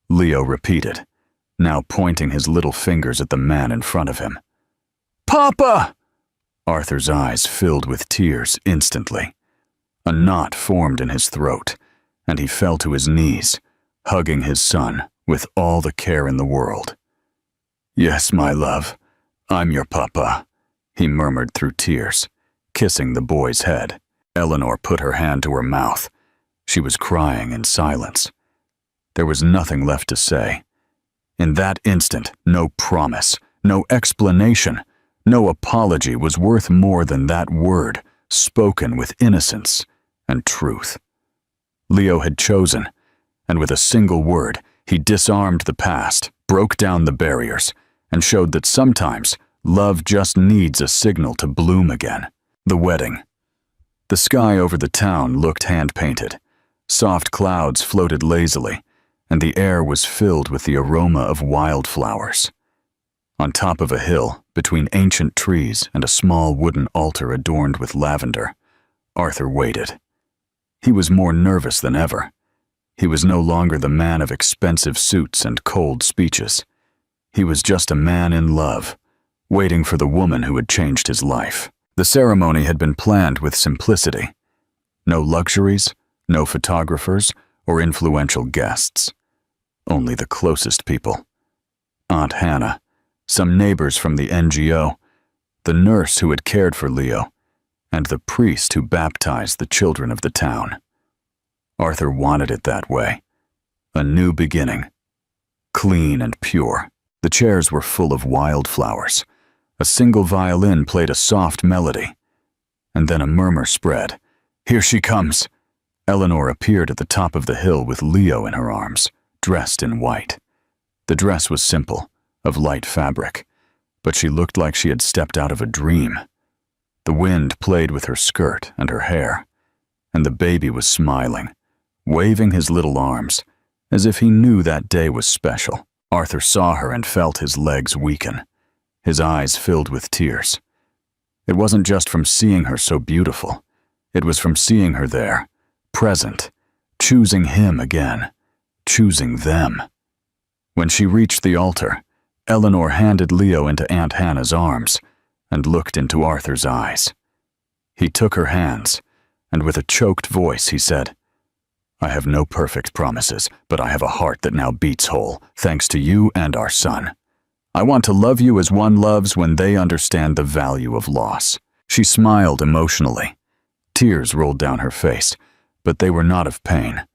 Leo repeated, now pointing his little fingers at the man in front of him. "Papa!" Arthur's eyes filled with tears instantly. A knot formed in his throat, and he fell to his knees, hugging his son with all the care in the world. "Yes, my love, I'm your papa," he murmured through tears, kissing the boy's head. Eleanor put her hand to her mouth. She was crying in silence. There was nothing left to say. In that instant, no promise, no explanation, no apology was worth more than that word, spoken with innocence and truth. Leo had chosen, and with a single word, he disarmed the past, broke down the barriers, and showed that sometimes love just needs a signal to bloom again. The wedding. The sky over the town looked hand-painted. Soft clouds floated lazily, and the air was filled with the aroma of wildflowers. On top of a hill, between ancient trees and a small wooden altar adorned with lavender, Arthur waited. He was more nervous than ever. He was no longer the man of expensive suits and cold speeches. He was just a man in love, waiting for the woman who had changed his life. The ceremony had been planned with simplicity. No luxuries, no photographers, or influential guests. Only the closest people. Aunt Hannah, some neighbors from the NGO, the nurse who had cared for Leo, and the priest who baptized the children of the town. Arthur wanted it that way. A new beginning. Clean and pure. The chairs were full of wildflowers. A single violin played a soft melody. And then a murmur spread. "Here she comes!" Eleanor appeared at the top of the hill with Leo in her arms, dressed in white. The dress was simple, of light fabric, but she looked like she had stepped out of a dream. The wind played with her skirt and her hair, and the baby was smiling, waving his little arms, as if he knew that day was special. Arthur saw her and felt his legs weaken. His eyes filled with tears. It wasn't just from seeing her so beautiful. It was from seeing her there, present, choosing him again, choosing them. When she reached the altar, Eleanor handed Leo into Aunt Hannah's arms and looked into Arthur's eyes. He took her hands, and with a choked voice he said, "I have no perfect promises, but I have a heart that now beats whole, thanks to you and our son. I want to love you as one loves when they understand the value of loss." She smiled emotionally. Tears rolled down her face, but they were not of pain.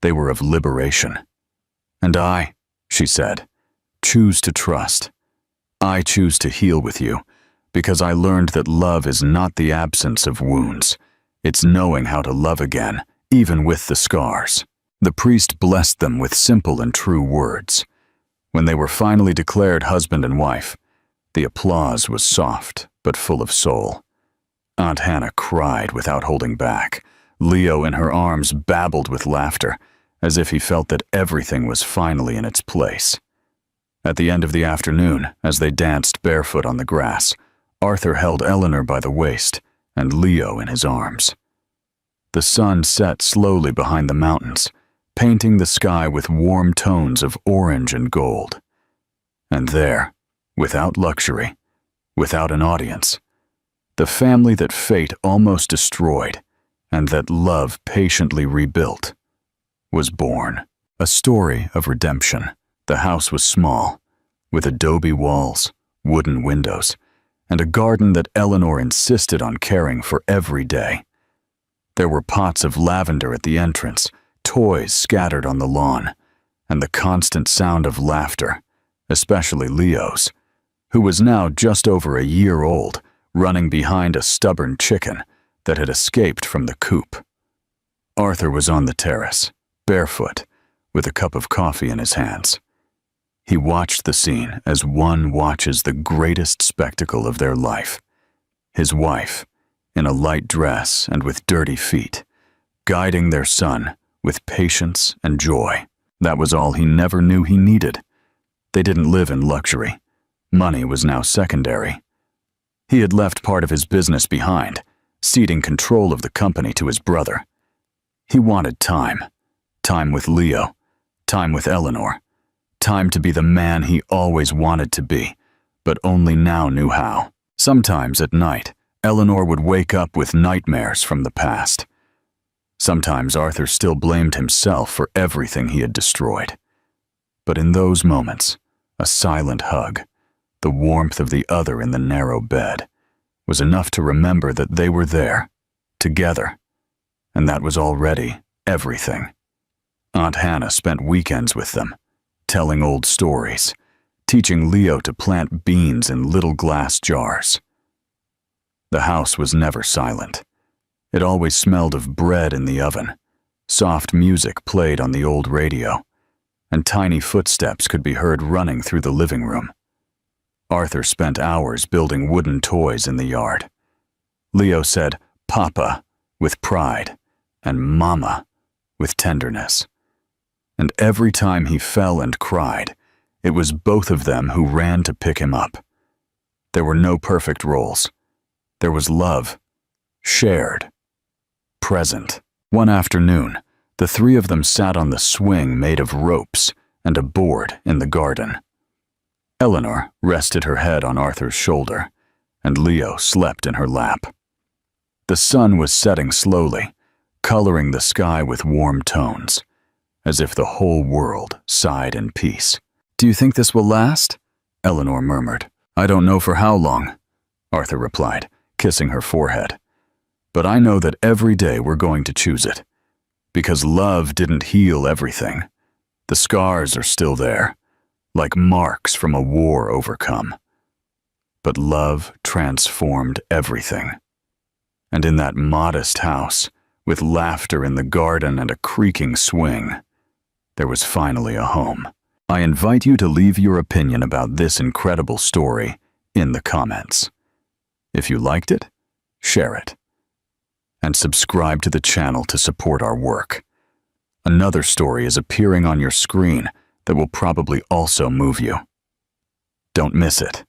They were of liberation. "And I," she said, "choose to trust. I choose to heal with you, because I learned that love is not the absence of wounds. It's knowing how to love again, even with the scars." The priest blessed them with simple and true words. When they were finally declared husband and wife, the applause was soft but full of soul. Aunt Hannah cried without holding back. Leo in her arms babbled with laughter, as if he felt that everything was finally in its place. At the end of the afternoon, as they danced barefoot on the grass, Arthur held Eleanor by the waist and Leo in his arms. The sun set slowly behind the mountains, painting the sky with warm tones of orange and gold. And there, without luxury, without an audience, the family that fate almost destroyed and that love patiently rebuilt was born. A story of redemption. The house was small, with adobe walls, wooden windows, and a garden that Eleanor insisted on caring for every day. There were pots of lavender at the entrance, toys scattered on the lawn, and the constant sound of laughter, especially Leo's, who was now just over a year old, running behind a stubborn chicken that had escaped from the coop. Arthur was on the terrace, barefoot, with a cup of coffee in his hands. He watched the scene as one watches the greatest spectacle of their life. His wife, in a light dress and with dirty feet, guiding their son with patience and joy. That was all he never knew he needed. They didn't live in luxury. Money was now secondary. He had left part of his business behind, ceding control of the company to his brother. He wanted time. Time with Leo. Time with Eleanor. Time to be the man he always wanted to be, but only now knew how. Sometimes at night, Eleanor would wake up with nightmares from the past. Sometimes Arthur still blamed himself for everything he had destroyed. But in those moments, a silent hug, the warmth of the other in the narrow bed, was enough to remember that they were there, together, and that was already everything. Aunt Hannah spent weekends with them, telling old stories, teaching Leo to plant beans in little glass jars. The house was never silent. It always smelled of bread in the oven. Soft music played on the old radio, and tiny footsteps could be heard running through the living room. Arthur spent hours building wooden toys in the yard. Leo said "Papa" with pride and "Mama" with tenderness. And every time he fell and cried, it was both of them who ran to pick him up. There were no perfect roles. There was love, shared, present. One afternoon, the three of them sat on the swing made of ropes and a board in the garden. Eleanor rested her head on Arthur's shoulder, and Leo slept in her lap. The sun was setting slowly, coloring the sky with warm tones, as if the whole world sighed in peace. "Do you think this will last?" Eleanor murmured. "I don't know for how long," Arthur replied, kissing her forehead. "But I know that every day we're going to choose it. Because love didn't heal everything. The scars are still there, like marks from a war overcome. But love transformed everything. And in that modest house, with laughter in the garden and a creaking swing, there was finally a home." I invite you to leave your opinion about this incredible story in the comments. If you liked it, share it. And subscribe to the channel to support our work. Another story is appearing on your screen that will probably also move you. Don't miss it.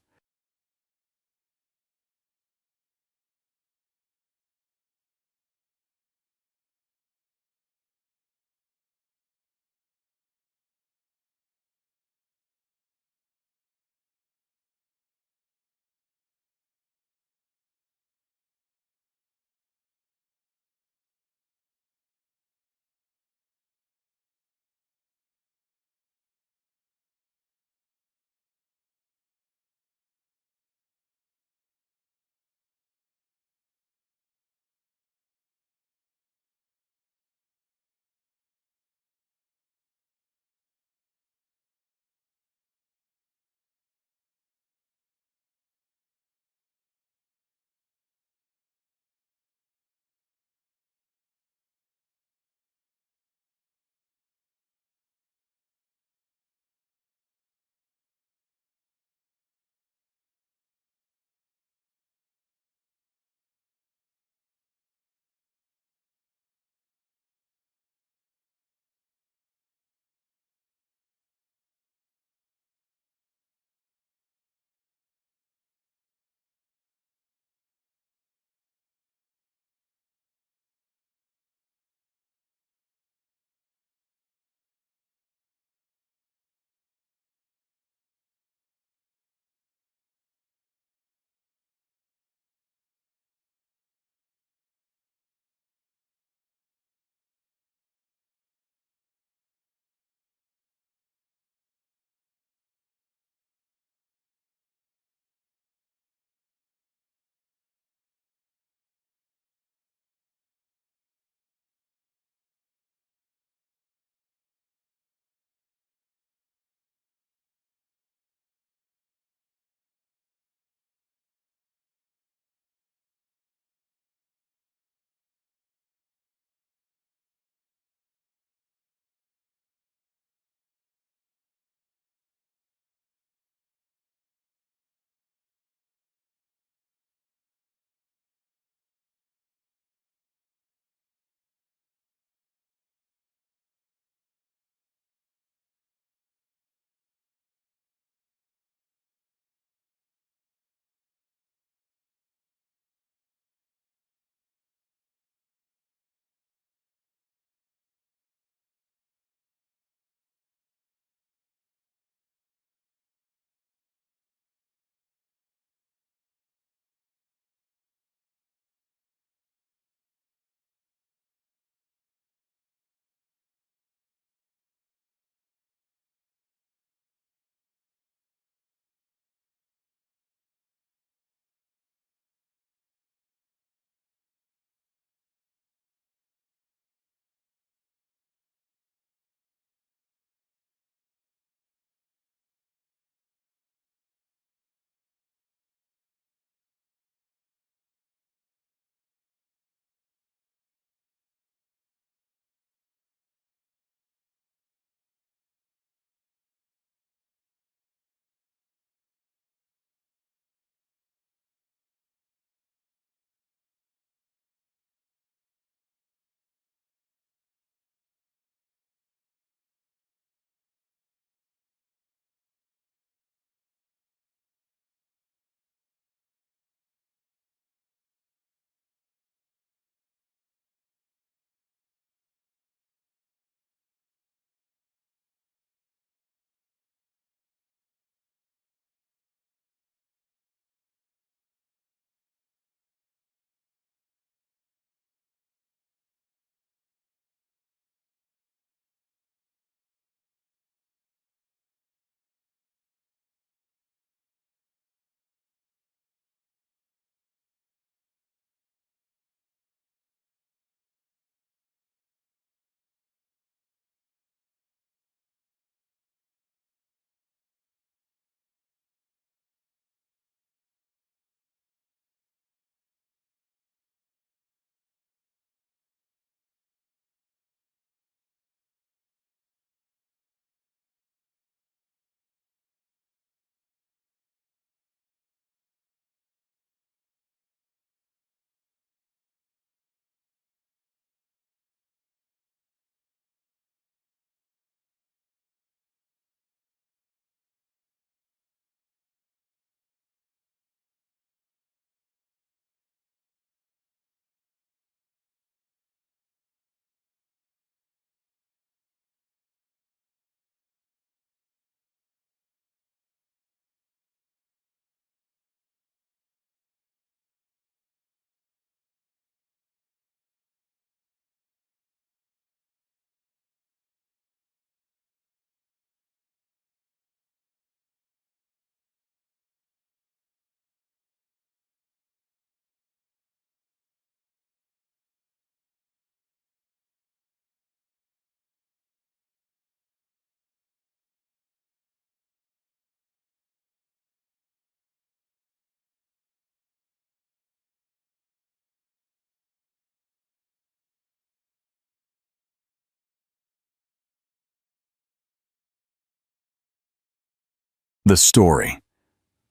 The story.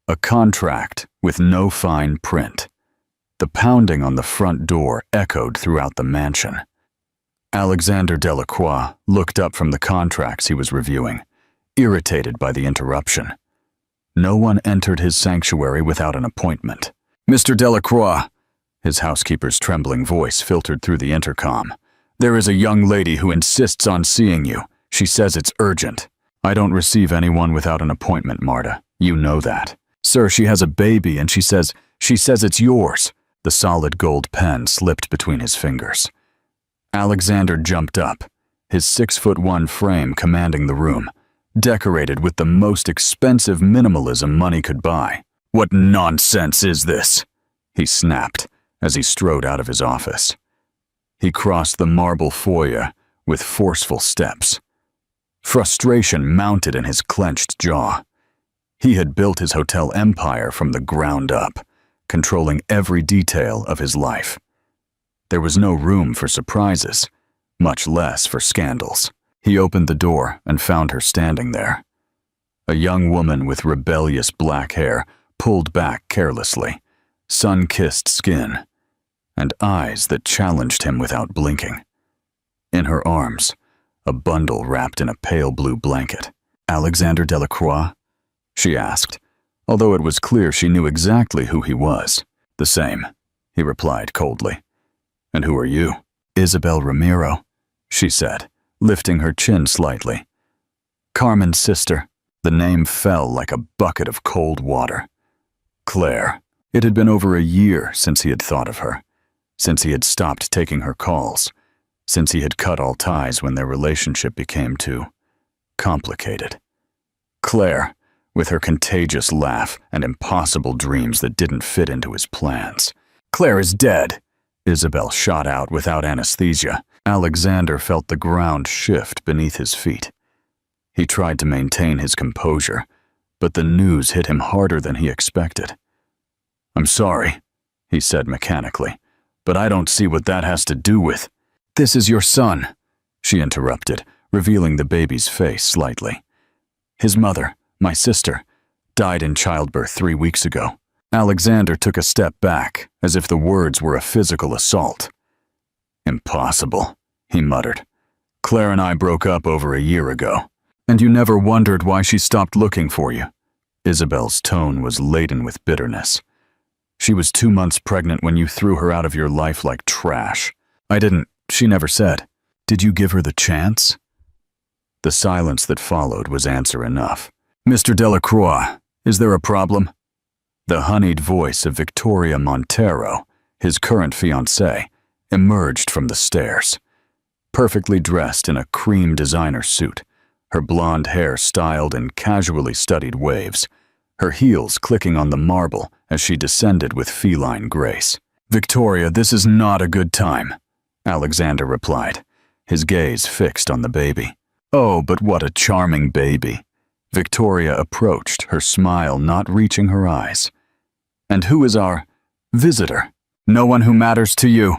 A contract with no fine print. The pounding on the front door echoed throughout the mansion. Alexander Delacroix looked up from the contracts he was reviewing, irritated by the interruption. No one entered his sanctuary without an appointment. "Mr. Delacroix," his housekeeper's trembling voice filtered through the intercom. "There is a young lady who insists on seeing you. She says it's urgent." "I don't receive anyone without an appointment, Marta. You know that." "Sir, she has a baby and she says it's yours." The solid gold pen slipped between his fingers. Alexander jumped up, his 6'1" frame commanding the room, decorated with the most expensive minimalism money could buy. "What nonsense is this?" he snapped as he strode out of his office. He crossed the marble foyer with forceful steps. Frustration mounted in his clenched jaw. He had built his hotel empire from the ground up, controlling every detail of his life. There was no room for surprises, much less for scandals. He opened the door and found her standing there. A young woman with rebellious black hair pulled back carelessly, sun-kissed skin, and eyes that challenged him without blinking. In her arms, a bundle wrapped in a pale blue blanket. "Alexander Delacroix?" she asked, although it was clear she knew exactly who he was. "The same," he replied coldly. "And who are you?" "Isabel Ramiro," she said, lifting her chin slightly. "Carmen's sister." The name fell like a bucket of cold water. Claire. It had been over a year since he had thought of her, since he had stopped taking her calls, since he had cut all ties when their relationship became too complicated. Claire, with her contagious laugh and impossible dreams that didn't fit into his plans. "Claire is dead," Isabel shot out without anesthesia. Alexander felt the ground shift beneath his feet. He tried to maintain his composure, but the news hit him harder than he expected. "I'm sorry," he said mechanically, "but I don't see what that has to do with—" "This is your son," she interrupted, revealing the baby's face slightly. "His mother, my sister, died in childbirth 3 weeks ago." Alexander took a step back, as if the words were a physical assault. "Impossible," he muttered. "Claire and I broke up over a year ago. And you never wondered why she stopped looking for you?" Isabel's tone was laden with bitterness. "She was 2 months pregnant when you threw her out of your life like trash." "I didn't," she never said. "Did you give her the chance?" The silence that followed was answer enough. "Mr. Delacroix, is there a problem?" The honeyed voice of Victoria Montero, his current fiancée, emerged from the stairs. Perfectly dressed in a cream designer suit, her blonde hair styled in casually studied waves, her heels clicking on the marble as she descended with feline grace. "Victoria, this is not a good time," Alexander replied, his gaze fixed on the baby. "Oh, but what a charming baby." Victoria approached, her smile not reaching her eyes. "And who is our visitor?" "No one who matters to you,"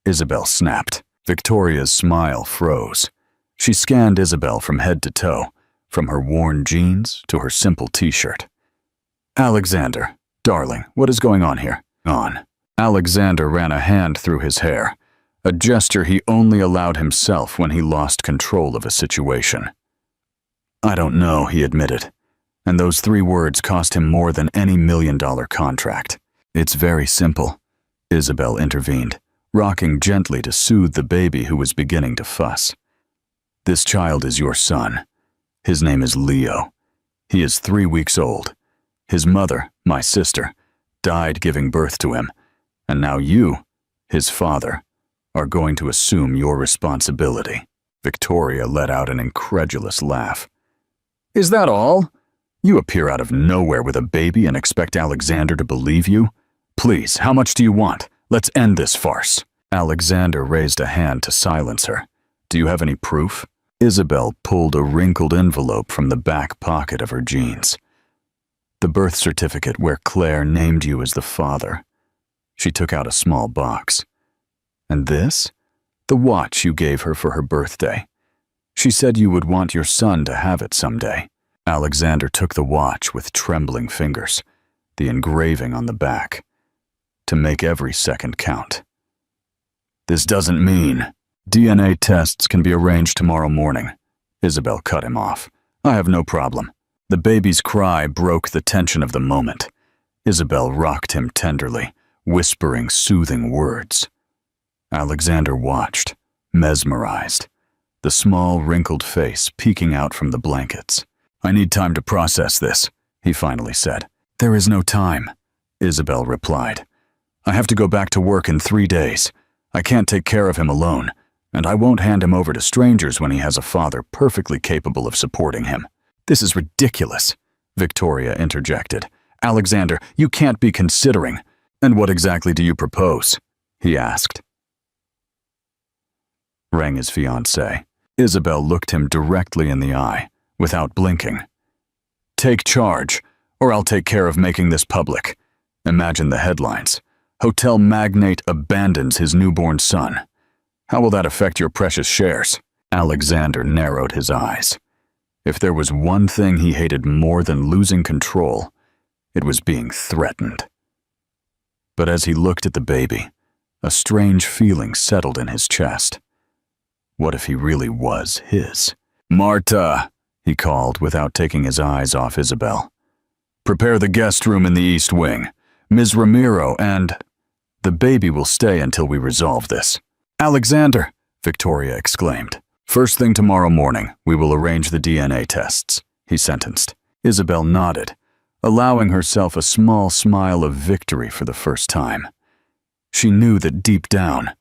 Isabel snapped. Victoria's smile froze. She scanned Isabel from head to toe, from her worn jeans to her simple t-shirt. "Alexander, darling, what is going on here?" "On." Alexander ran a hand through his hair, a gesture he only allowed himself when he lost control of a situation. "I don't know," he admitted, and those 3 words cost him more than any $1,000,000 contract. "It's very simple," Isabel intervened, rocking gently to soothe the baby who was beginning to fuss. "This child is your son. His name is Leo. He is 3 weeks old. His mother, my sister, died giving birth to him, and now you, his father, are going to assume your responsibility." Victoria let out an incredulous laugh. "Is that all? You appear out of nowhere with a baby and expect Alexander to believe you? Please, how much do you want? Let's end this farce." Alexander raised a hand to silence her. "Do you have any proof?" Isabel pulled a wrinkled envelope from the back pocket of her jeans. "The birth certificate where Claire named you as the father." She took out a small box. "And this? The watch you gave her for her birthday. She said you would want your son to have it someday." Alexander took the watch with trembling fingers, the engraving on the back, to make every second count. This doesn't mean. DNA tests can be arranged tomorrow morning. Isabel cut him off. I have no problem. The baby's cry broke the tension of the moment. Isabel rocked him tenderly, whispering soothing words. Alexander watched, mesmerized, the small wrinkled face peeking out from the blankets. I need time to process this, he finally said. There is no time, Isabel replied. I have to go back to work in 3 days. I can't take care of him alone, and I won't hand him over to strangers when he has a father perfectly capable of supporting him. This is ridiculous, Victoria interjected. Alexander, you can't be considering. And what exactly do you propose? He asked. Rang his fiancée. Isabel looked him directly in the eye, without blinking. Take charge, or I'll take care of making this public. Imagine the headlines. Hotel magnate abandons his newborn son. How will that affect your precious shares? Alexander narrowed his eyes. If there was one thing he hated more than losing control, it was being threatened. But as he looked at the baby, a strange feeling settled in his chest. What if he really was his? Marta, he called without taking his eyes off Isabel. Prepare the guest room in the East Wing. Ms. Ramiro and... The baby will stay until we resolve this. Alexander, Victoria exclaimed. First thing tomorrow morning, we will arrange the DNA tests, he sentenced. Isabel nodded, allowing herself a small smile of victory for the first time. She knew that deep down,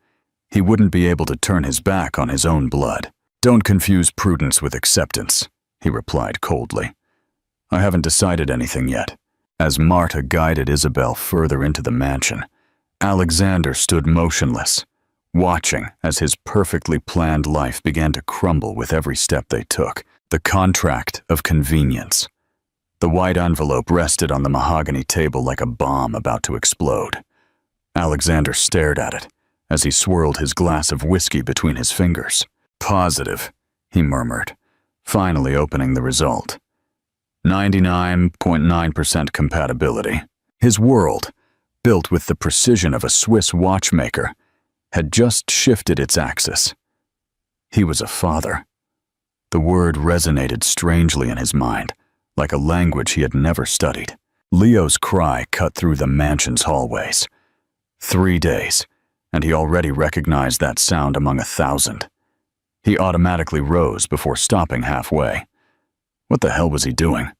he wouldn't be able to turn his back on his own blood. Don't confuse prudence with acceptance, he replied coldly. I haven't decided anything yet. As Marta guided Isabel further into the mansion, Alexander stood motionless, watching as his perfectly planned life began to crumble with every step they took. The contract of convenience. The white envelope rested on the mahogany table like a bomb about to explode. Alexander stared at it as he swirled his glass of whiskey between his fingers. Positive, he murmured, finally opening the result. 99.9% compatibility. His world, built with the precision of a Swiss watchmaker, had just shifted its axis. He was a father. The word resonated strangely in his mind, like a language he had never studied. Leo's cry cut through the mansion's hallways. 3 days, and he already recognized that sound among 1,000. He automatically rose before stopping halfway. What the hell was he doing?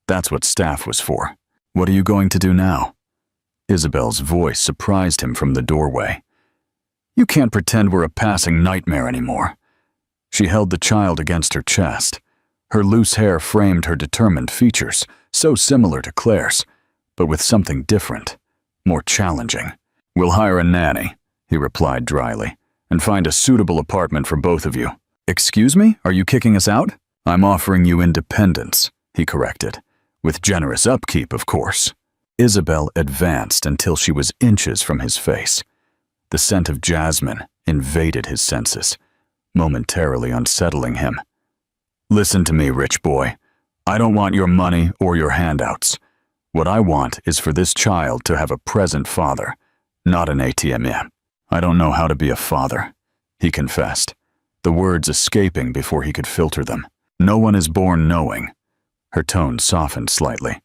That's what staff was for. What are you going to do now? Isabel's voice surprised him from the doorway. You can't pretend we're a passing nightmare anymore. She held the child against her chest. Her loose hair framed her determined features, so similar to Claire's, but with something different, more challenging. We'll hire a nanny, he replied dryly, and find a suitable apartment for both of you. Excuse me? Are you kicking us out? I'm offering you independence, he corrected. With generous upkeep, of course. Isabel advanced until she was inches from his face. The scent of jasmine invaded his senses, momentarily unsettling him. Listen to me, rich boy. I don't want your money or your handouts. What I want is for this child to have a present father, not an ATM. I don't know how to be a father, he confessed, the words escaping before he could filter them. No one is born knowing. Her tone softened slightly.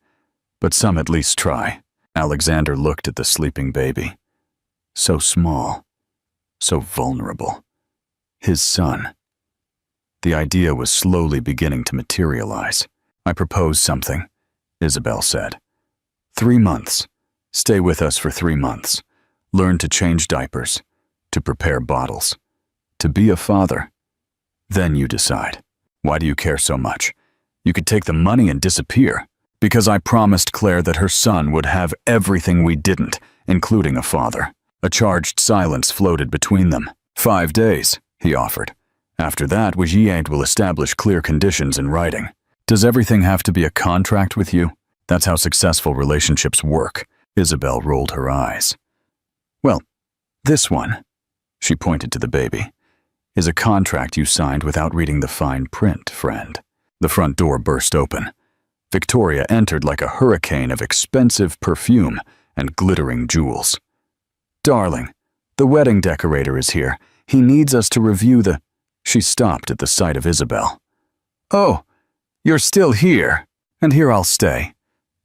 But some at least try. Alexander looked at the sleeping baby. So small, so vulnerable. His son. The idea was slowly beginning to materialize. I propose something, Isabel said. 3 months. Stay with us for 3 months. Learn to change diapers, to prepare bottles, to be a father. Then you decide. Why do you care so much? You could take the money and disappear. Because I promised Claire that her son would have everything we didn't, including a father. A charged silence floated between them. 5 days, he offered. After that, Wajiad will establish clear conditions in writing. Does everything have to be a contract with you? That's how successful relationships work. Isabel rolled her eyes. Well, this one, she pointed to the baby, is a contract you signed without reading the fine print, friend. The front door burst open. Victoria entered like a hurricane of expensive perfume and glittering jewels. "Darling, the wedding decorator is here. He needs us to review the—" She stopped at the sight of Isabel. "Oh, you're still here, and here I'll stay,"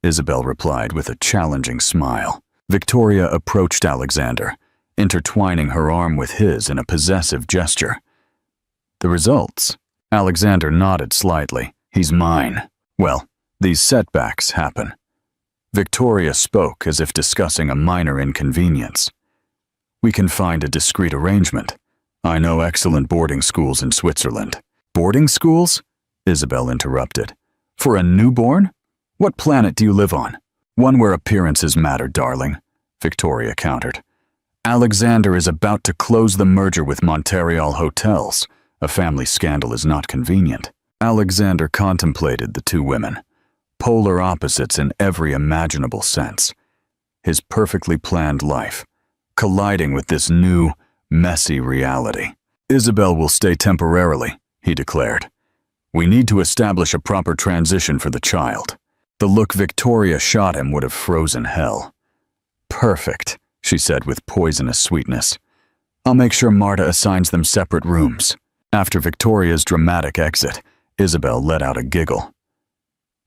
Isabel replied with a challenging smile. Victoria approached Alexander, intertwining her arm with his in a possessive gesture. "The results?" Alexander nodded slightly. "He's mine. Well, these setbacks happen." Victoria spoke as if discussing a minor inconvenience. "We can find a discreet arrangement. I know excellent boarding schools in Switzerland." "Boarding schools?" Isabel interrupted. "For a newborn? What planet do you live on?" "One where appearances matter, darling," Victoria countered. "Alexander is about to close the merger with Montreal Hotels. A family scandal is not convenient." Alexander contemplated the two women, polar opposites in every imaginable sense. His perfectly planned life, colliding with this new, messy reality. "Isabel will stay temporarily," he declared. "We need to establish a proper transition for the child." The look Victoria shot him would have frozen hell. "Perfect," she said with poisonous sweetness. "I'll make sure Marta assigns them separate rooms." After Victoria's dramatic exit, Isabel let out a giggle.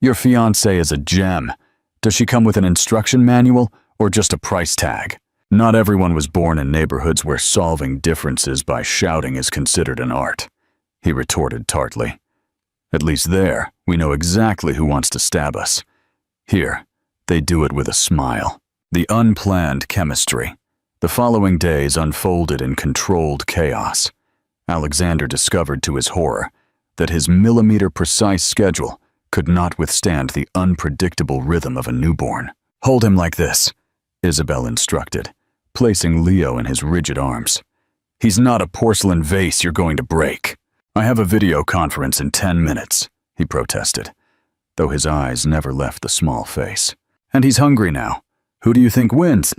"Your fiancée is a gem. Does she come with an instruction manual or just a price tag?" "Not everyone was born in neighborhoods where solving differences by shouting is considered an art," he retorted tartly. "At least there, we know exactly who wants to stab us. Here, they do it with a smile." The unplanned chemistry. The following days unfolded in controlled chaos. Alexander discovered to his horror that his millimeter-precise schedule could not withstand the unpredictable rhythm of a newborn. "Hold him like this," Isabel instructed, placing Leo in his rigid arms. "He's not a porcelain vase you're going to break." "I have a video conference in 10 minutes, he protested, though his eyes never left the small face. "And he's hungry now. Who do you think wins?"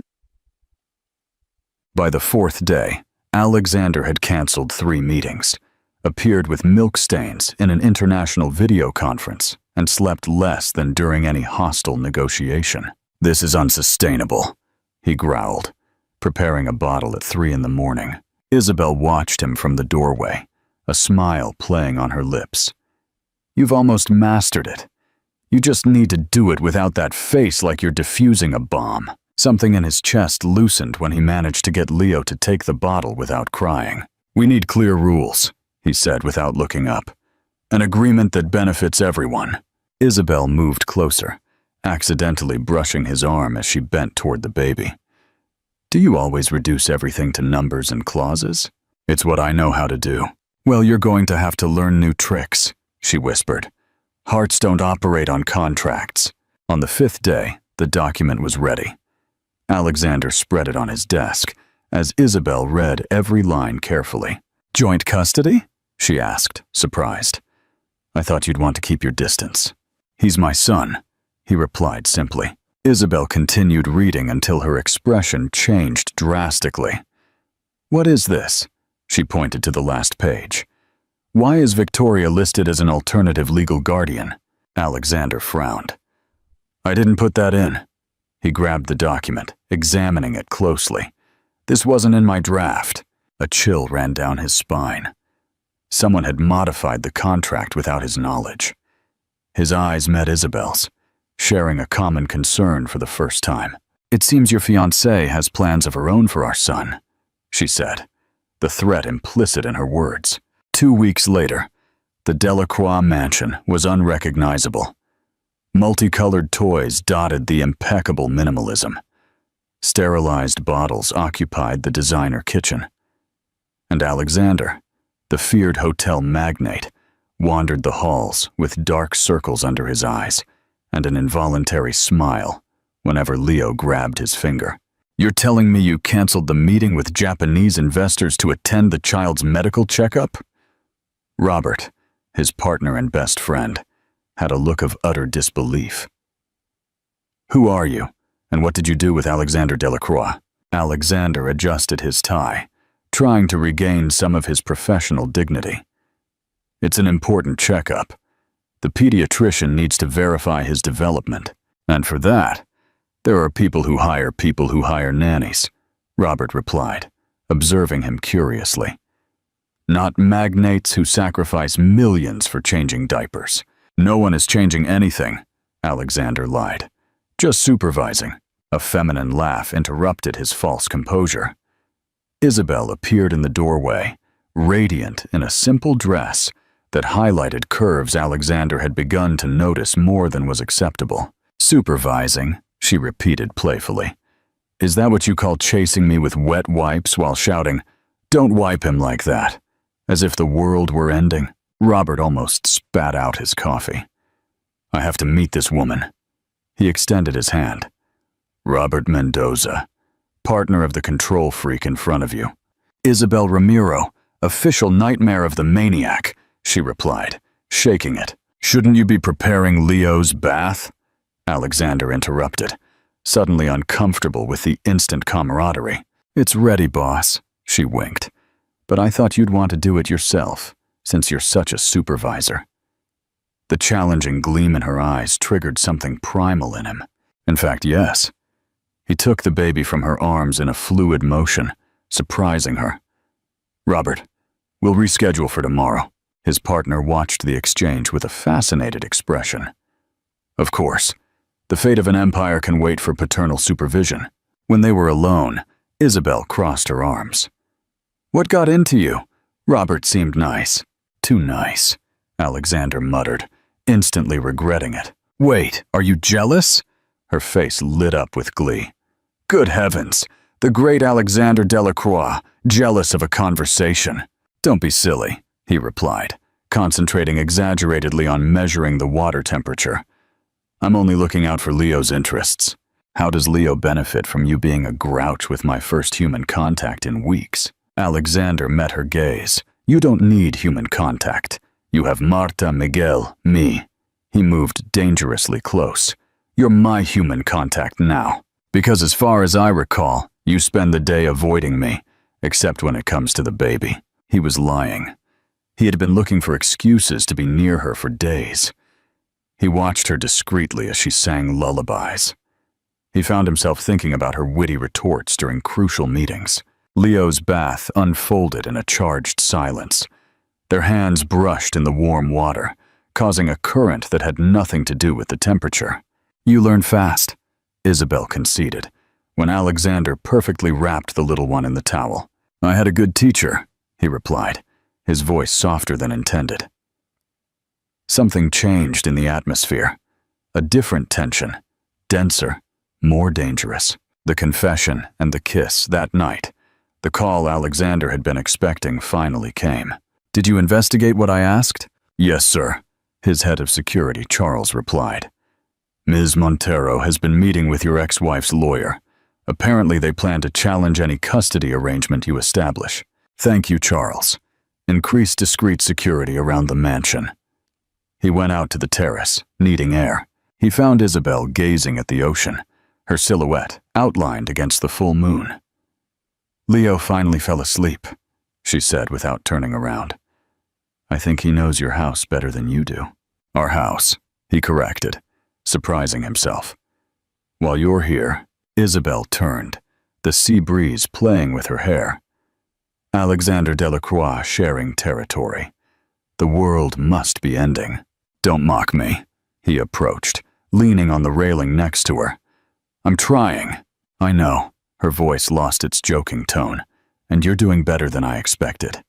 By the fourth day, Alexander had canceled 3 meetings, appeared with milk stains in an international video conference, and slept less than during any hostile negotiation. "This is unsustainable," he growled, preparing a bottle at 3 in the morning. Isabel watched him from the doorway, a smile playing on her lips. "You've almost mastered it. You just need to do it without that face like you're defusing a bomb." Something in his chest loosened when he managed to get Leo to take the bottle without crying. "We need clear rules," he said without looking up. "An agreement that benefits everyone." Isabel moved closer, accidentally brushing his arm as she bent toward the baby. "Do you always reduce everything to numbers and clauses?" "It's what I know how to do." "Well, you're going to have to learn new tricks," she whispered. "Hearts don't operate on contracts." On the 5th day, the document was ready. Alexander spread it on his desk, as Isabel read every line carefully. "Joint custody?" she asked, surprised. "I thought you'd want to keep your distance." "He's my son," he replied simply. Isabel continued reading until her expression changed drastically. "What is this?" She pointed to the last page. "Why is Victoria listed as an alternative legal guardian?" Alexander frowned. "I didn't put that in." He grabbed the document, examining it closely. "This wasn't in my draft." A chill ran down his spine. Someone had modified the contract without his knowledge. His eyes met Isabel's, sharing a common concern for the first time. "It seems your fiancée has plans of her own for our son," she said, the threat implicit in her words. 2 weeks later, the Delacroix mansion was unrecognizable. Multicolored toys dotted the impeccable minimalism. Sterilized bottles occupied the designer kitchen. And Alexander, the feared hotel magnate, wandered the halls with dark circles under his eyes and an involuntary smile whenever Leo grabbed his finger. "You're telling me you canceled the meeting with Japanese investors to attend the child's medical checkup?" Robert, his partner and best friend, had a look of utter disbelief. "Who are you, and what did you do with Alexander Delacroix?" Alexander adjusted his tie, trying to regain some of his professional dignity. "It's an important checkup. The pediatrician needs to verify his development. And for that, there are people who hire nannies, Robert replied, observing him curiously. Not magnates who sacrifice millions for changing diapers. No one is changing anything, Alexander lied. Just supervising. A feminine laugh interrupted his false composure. Isabel appeared in the doorway, radiant in a simple dress that highlighted curves Alexander had begun to notice more than was acceptable. Supervising, she repeated playfully. Is that what you call chasing me with wet wipes while shouting, "Don't wipe him like that," as if the world were ending? Robert almost spat out his coffee. I have to meet this woman. He extended his hand. Robert Mendoza, partner of the control freak in front of you. Isabel Ramiro, official nightmare of the maniac, she replied, shaking it. Shouldn't you be preparing Leo's bath? Alexander interrupted, suddenly uncomfortable with the instant camaraderie. It's ready, boss, she winked. But I thought you'd want to do it yourself, since you're such a supervisor. The challenging gleam in her eyes triggered something primal in him. In fact, yes. He took the baby from her arms in a fluid motion, surprising her. Robert, we'll reschedule for tomorrow. His partner watched the exchange with a fascinated expression. Of course, the fate of an empire can wait for paternal supervision. When they were alone, Isabel crossed her arms. What got into you? Robert seemed nice. Too nice, Alexander muttered, instantly regretting it. Wait, are you jealous? Her face lit up with glee. Good heavens, the great Alexander Delacroix, jealous of a conversation. Don't be silly, he replied, concentrating exaggeratedly on measuring the water temperature. I'm only looking out for Leo's interests. How does Leo benefit from you being a grouch with my first human contact in weeks? Alexander met her gaze. You don't need human contact. You have Marta, Miguel, me. He moved dangerously close. You're my human contact now. Because as far as I recall, you spend the day avoiding me, except when it comes to the baby. He was lying. He had been looking for excuses to be near her for days. He watched her discreetly as she sang lullabies. He found himself thinking about her witty retorts during crucial meetings. Leo's bath unfolded in a charged silence. Their hands brushed in the warm water, causing a current that had nothing to do with the temperature. You learn fast, Isabel conceded, when Alexander perfectly wrapped the little one in the towel. I had a good teacher, he replied, his voice softer than intended. Something changed in the atmosphere. A different tension, denser, more dangerous. The confession and the kiss that night. The call Alexander had been expecting finally came. Did you investigate what I asked? Yes, sir, his head of security, Charles, replied. Ms. Montero has been meeting with your ex-wife's lawyer. Apparently they plan to challenge any custody arrangement you establish. Thank you, Charles. Increase discreet security around the mansion. He went out to the terrace, needing air. He found Isabel gazing at the ocean, her silhouette outlined against the full moon. Leo finally fell asleep, she said without turning around. I think he knows your house better than you do. Our house, he corrected, surprising himself. While you're here, Isabel turned, the sea breeze playing with her hair. Alexander Delacroix sharing territory. The world must be ending. Don't mock me, he approached, leaning on the railing next to her. I'm trying. I know, her voice lost its joking tone, and you're doing better than I expected.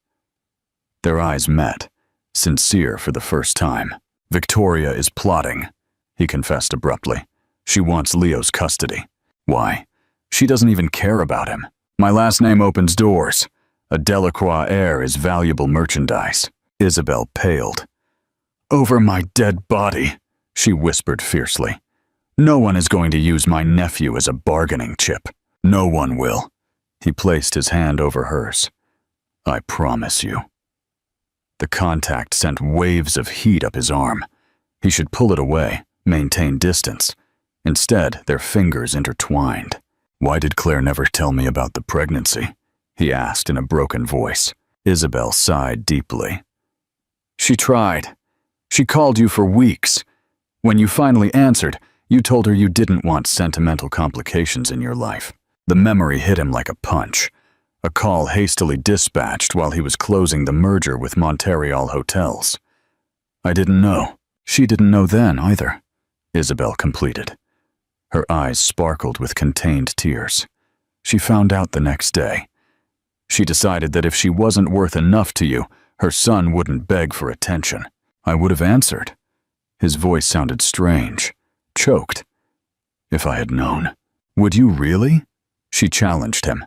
Their eyes met, sincere for the first time. Victoria is plotting, he confessed abruptly. She wants Leo's custody. Why? She doesn't even care about him. My last name opens doors. A Delacroix heir is valuable merchandise. Isabel paled. Over my dead body, she whispered fiercely. No one is going to use my nephew as a bargaining chip. No one will. He placed his hand over hers. I promise you. The contact sent waves of heat up his arm. He should pull it away, maintain distance. Instead, their fingers intertwined. Why did Claire never tell me about the pregnancy? He asked in a broken voice. Isabel sighed deeply. She tried. She called you for weeks. When you finally answered, you told her you didn't want sentimental complications in your life. The memory hit him like a punch. A call hastily dispatched while he was closing the merger with Montreal Hotels. I didn't know. She didn't know then either, Isabel completed. Her eyes sparkled with contained tears. She found out the next day. She decided that if she wasn't worth enough to you, her son wouldn't beg for attention. I would have answered. His voice sounded strange, choked. If I had known. Would you really? She challenged him.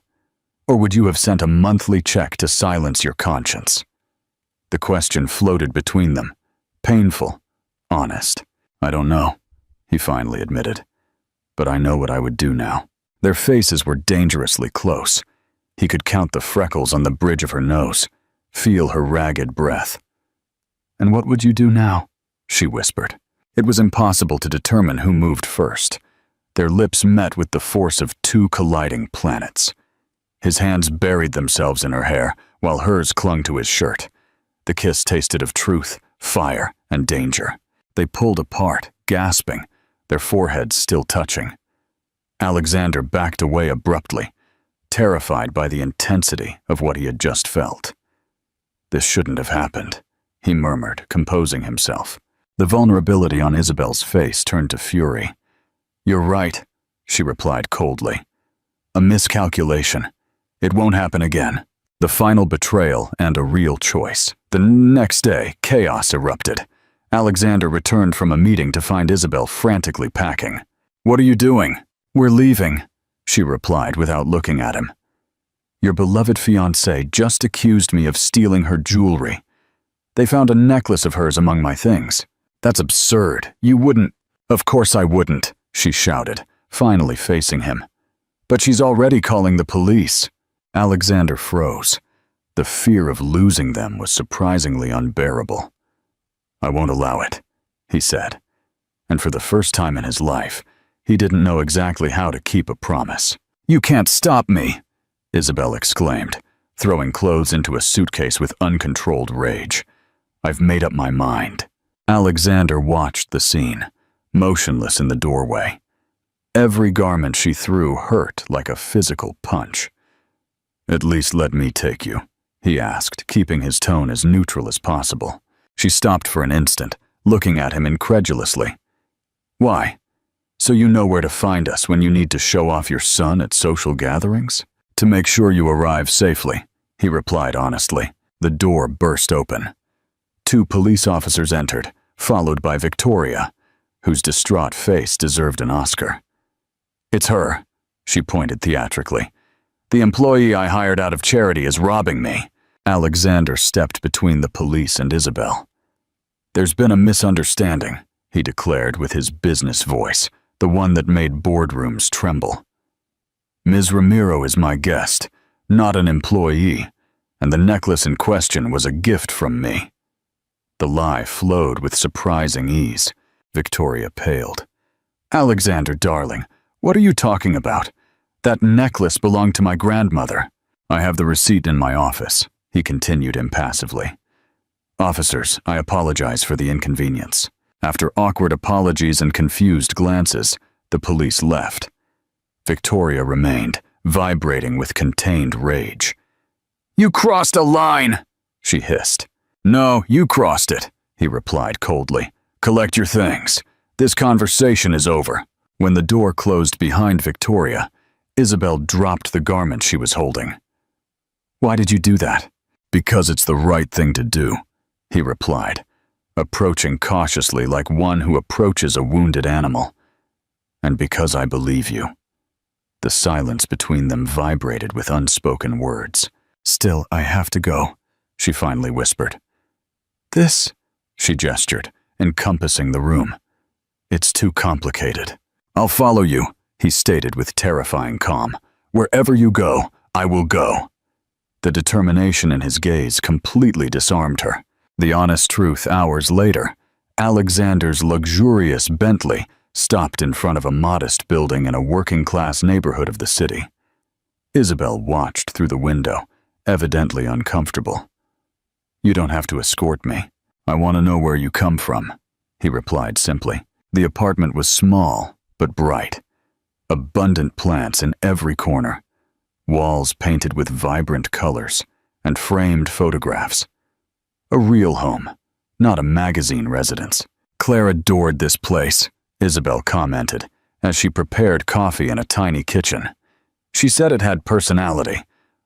Or would you have sent a monthly check to silence your conscience? The question floated between them, painful, honest. I don't know, he finally admitted. But I know what I would do now. Their faces were dangerously close. He could count the freckles on the bridge of her nose, feel her ragged breath. And what would you do now? She whispered. It was impossible to determine who moved first. Their lips met with the force of two colliding planets. His hands buried themselves in her hair, while hers clung to his shirt. The kiss tasted of truth, fire, and danger. They pulled apart, gasping, their foreheads still touching. Alexander backed away abruptly, terrified by the intensity of what he had just felt. This shouldn't have happened, he murmured, composing himself. The vulnerability on Isabel's face turned to fury. You're right, she replied coldly. A miscalculation. It won't happen again. The final betrayal and a real choice. The next day, chaos erupted. Alexander returned from a meeting to find Isabel frantically packing. What are you doing? We're leaving, she replied without looking at him. Your beloved fiancé just accused me of stealing her jewelry. They found a necklace of hers among my things. That's absurd. You wouldn't. Of course I wouldn't, she shouted, finally facing him. But she's already calling the police. Alexander froze. The fear of losing them was surprisingly unbearable. I won't allow it, he said. And for the first time in his life, he didn't know exactly how to keep a promise. You can't stop me, Isabel exclaimed, throwing clothes into a suitcase with uncontrolled rage. I've made up my mind. Alexander watched the scene, motionless in the doorway. Every garment she threw hurt like a physical punch. At least let me take you, he asked, keeping his tone as neutral as possible. She stopped for an instant, looking at him incredulously. Why? So you know where to find us when you need to show off your son at social gatherings? To make sure you arrive safely, he replied honestly. The door burst open. 2 police officers entered, followed by Victoria, whose distraught face deserved an Oscar. It's her, she pointed theatrically. The employee I hired out of charity is robbing me. Alexander stepped between the police and Isabel. There's been a misunderstanding, he declared with his business voice, the one that made boardrooms tremble. Ms. Ramiro is my guest, not an employee, and the necklace in question was a gift from me. The lie flowed with surprising ease. Victoria paled. Alexander, darling, what are you talking about? That necklace belonged to my grandmother. I have the receipt in my office, he continued impassively. Officers, I apologize for the inconvenience. After awkward apologies and confused glances, the police left. Victoria remained, vibrating with contained rage. You crossed a line, she hissed. No, you crossed it, he replied coldly. Collect your things. This conversation is over. When the door closed behind Victoria, Isabel dropped the garment she was holding. Why did you do that? Because it's the right thing to do, he replied, approaching cautiously like one who approaches a wounded animal. And because I believe you. The silence between them vibrated with unspoken words. Still, I have to go, she finally whispered. This, she gestured, encompassing the room. It's too complicated. I'll follow you, he stated with terrifying calm. Wherever you go, I will go. The determination in his gaze completely disarmed her. The honest truth, hours later, Alexander's luxurious Bentley stopped in front of a modest building in a working-class neighborhood of the city. Isabel watched through the window, evidently uncomfortable. You don't have to escort me. "I want to know where you come from," he replied simply. The apartment was small, but bright. Abundant plants in every corner, walls painted with vibrant colors, and framed photographs. A real home, not a magazine residence. "Claire adored this place," Isabel commented, as she prepared coffee in a tiny kitchen. She said it had personality,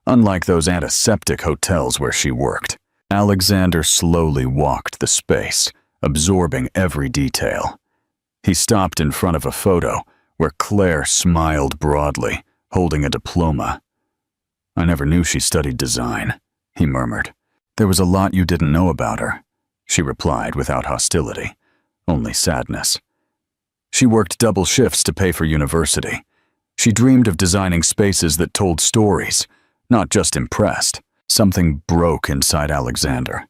unlike those antiseptic hotels where she worked. Alexander slowly walked the space, absorbing every detail. He stopped in front of a photo where Claire smiled broadly, holding a diploma. "I never knew she studied design," he murmured. "There was a lot you didn't know about her," she replied without hostility, only sadness. She worked double shifts to pay for university. She dreamed of designing spaces that told stories, not just impressed. Something broke inside Alexander.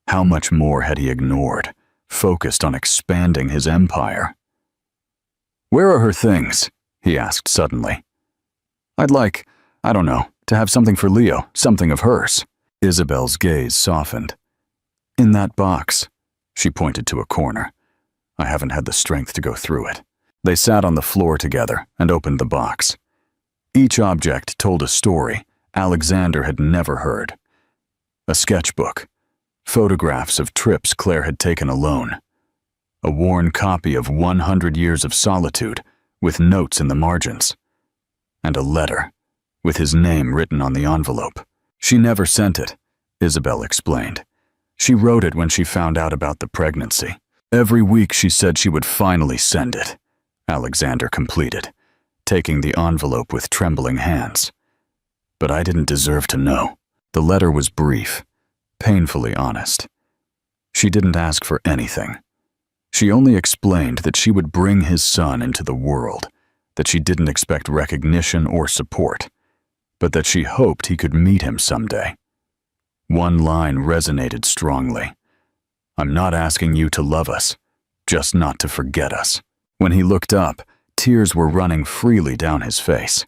How much more had he ignored, focused on expanding his empire? "Where are her things?" he asked suddenly. "I'd like, I don't know, to have something for Leo, something of hers." Isabel's gaze softened. "In that box," she pointed to a corner. "I haven't had the strength to go through it." They sat on the floor together and opened the box. Each object told a story Alexander had never heard. A sketchbook, photographs of trips Claire had taken alone, a worn copy of 100 Years of Solitude with notes in the margins, and a letter with his name written on the envelope. "She never sent it," Isabel explained. "She wrote it when she found out about the pregnancy. Every week she said she would finally send it," Alexander completed, taking the envelope with trembling hands. "But I didn't deserve to know." The letter was brief, painfully honest. She didn't ask for anything. She only explained that she would bring his son into the world, that she didn't expect recognition or support, but that she hoped he could meet him someday. One line resonated strongly. "I'm not asking you to love us, just not to forget us." When he looked up, tears were running freely down his face.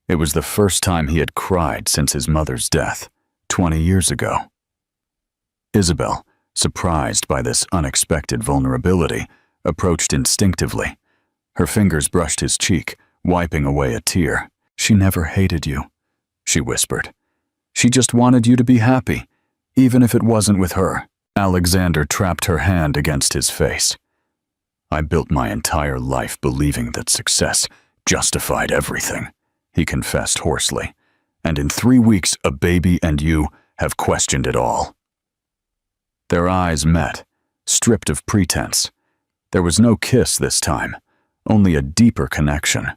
It was the first time he had cried since his mother's death, 20 years ago. Isabel, surprised by this unexpected vulnerability, approached instinctively. Her fingers brushed his cheek, wiping away a tear. "She never hated you," she whispered. "She just wanted you to be happy, even if it wasn't with her." Alexander trapped her hand against his face. "I built my entire life believing that success justified everything," he confessed hoarsely. "And in 3 weeks, a baby and you have questioned it all." Their eyes met, stripped of pretense. There was no kiss this time, only a deeper connection,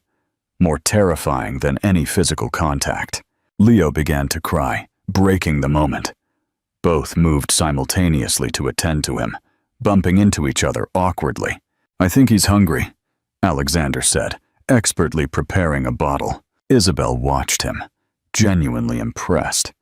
more terrifying than any physical contact. Leo began to cry, breaking the moment. Both moved simultaneously to attend to him, bumping into each other awkwardly. "I think he's hungry," Alexander said, expertly preparing a bottle. Isabel watched him, genuinely impressed.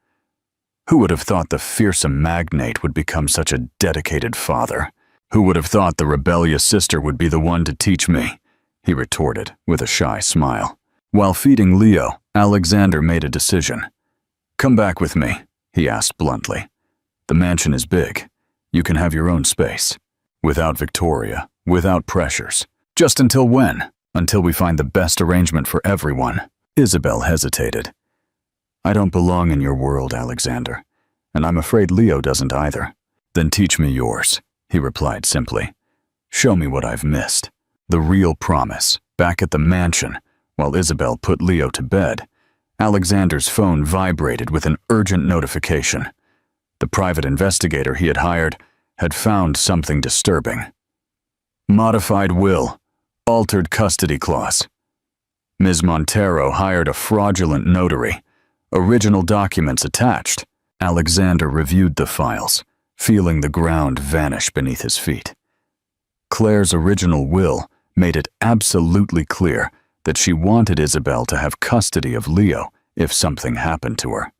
Who would have thought the fearsome magnate would become such a dedicated father? "Who would have thought the rebellious sister would be the one to teach me?" he retorted with a shy smile. While feeding Leo, Alexander made a decision. "Come back with me," he asked bluntly. "The mansion is big. You can have your own space. Without Victoria, without pressures. Just until when? Until we find the best arrangement for everyone." Isabel hesitated. "I don't belong in your world, Alexander, and I'm afraid Leo doesn't either." "Then teach me yours," he replied simply. "Show me what I've missed." The real promise, back at the mansion, while Isabel put Leo to bed, Alexander's phone vibrated with an urgent notification. The private investigator he had hired had found something disturbing. "Modified will, altered custody clause. Ms. Montero hired a fraudulent notary. Original documents attached." Alexander reviewed the files, feeling the ground vanish beneath his feet. Claire's original will made it absolutely clear that she wanted Isabel to have custody of Leo if something happened to her.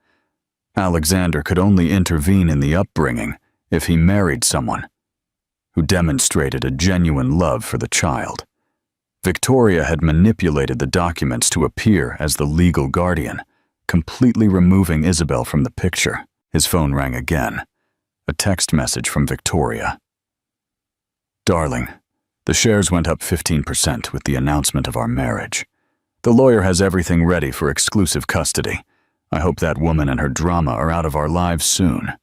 Alexander could only intervene in the upbringing if he married someone who demonstrated a genuine love for the child. Victoria had manipulated the documents to appear as the legal guardian, completely removing Isabel from the picture. His phone rang again. a text message from Victoria. Darling, the shares went up 15% with the announcement of our marriage. The lawyer has everything ready for exclusive custody. I hope that woman and her drama are out of our lives soon.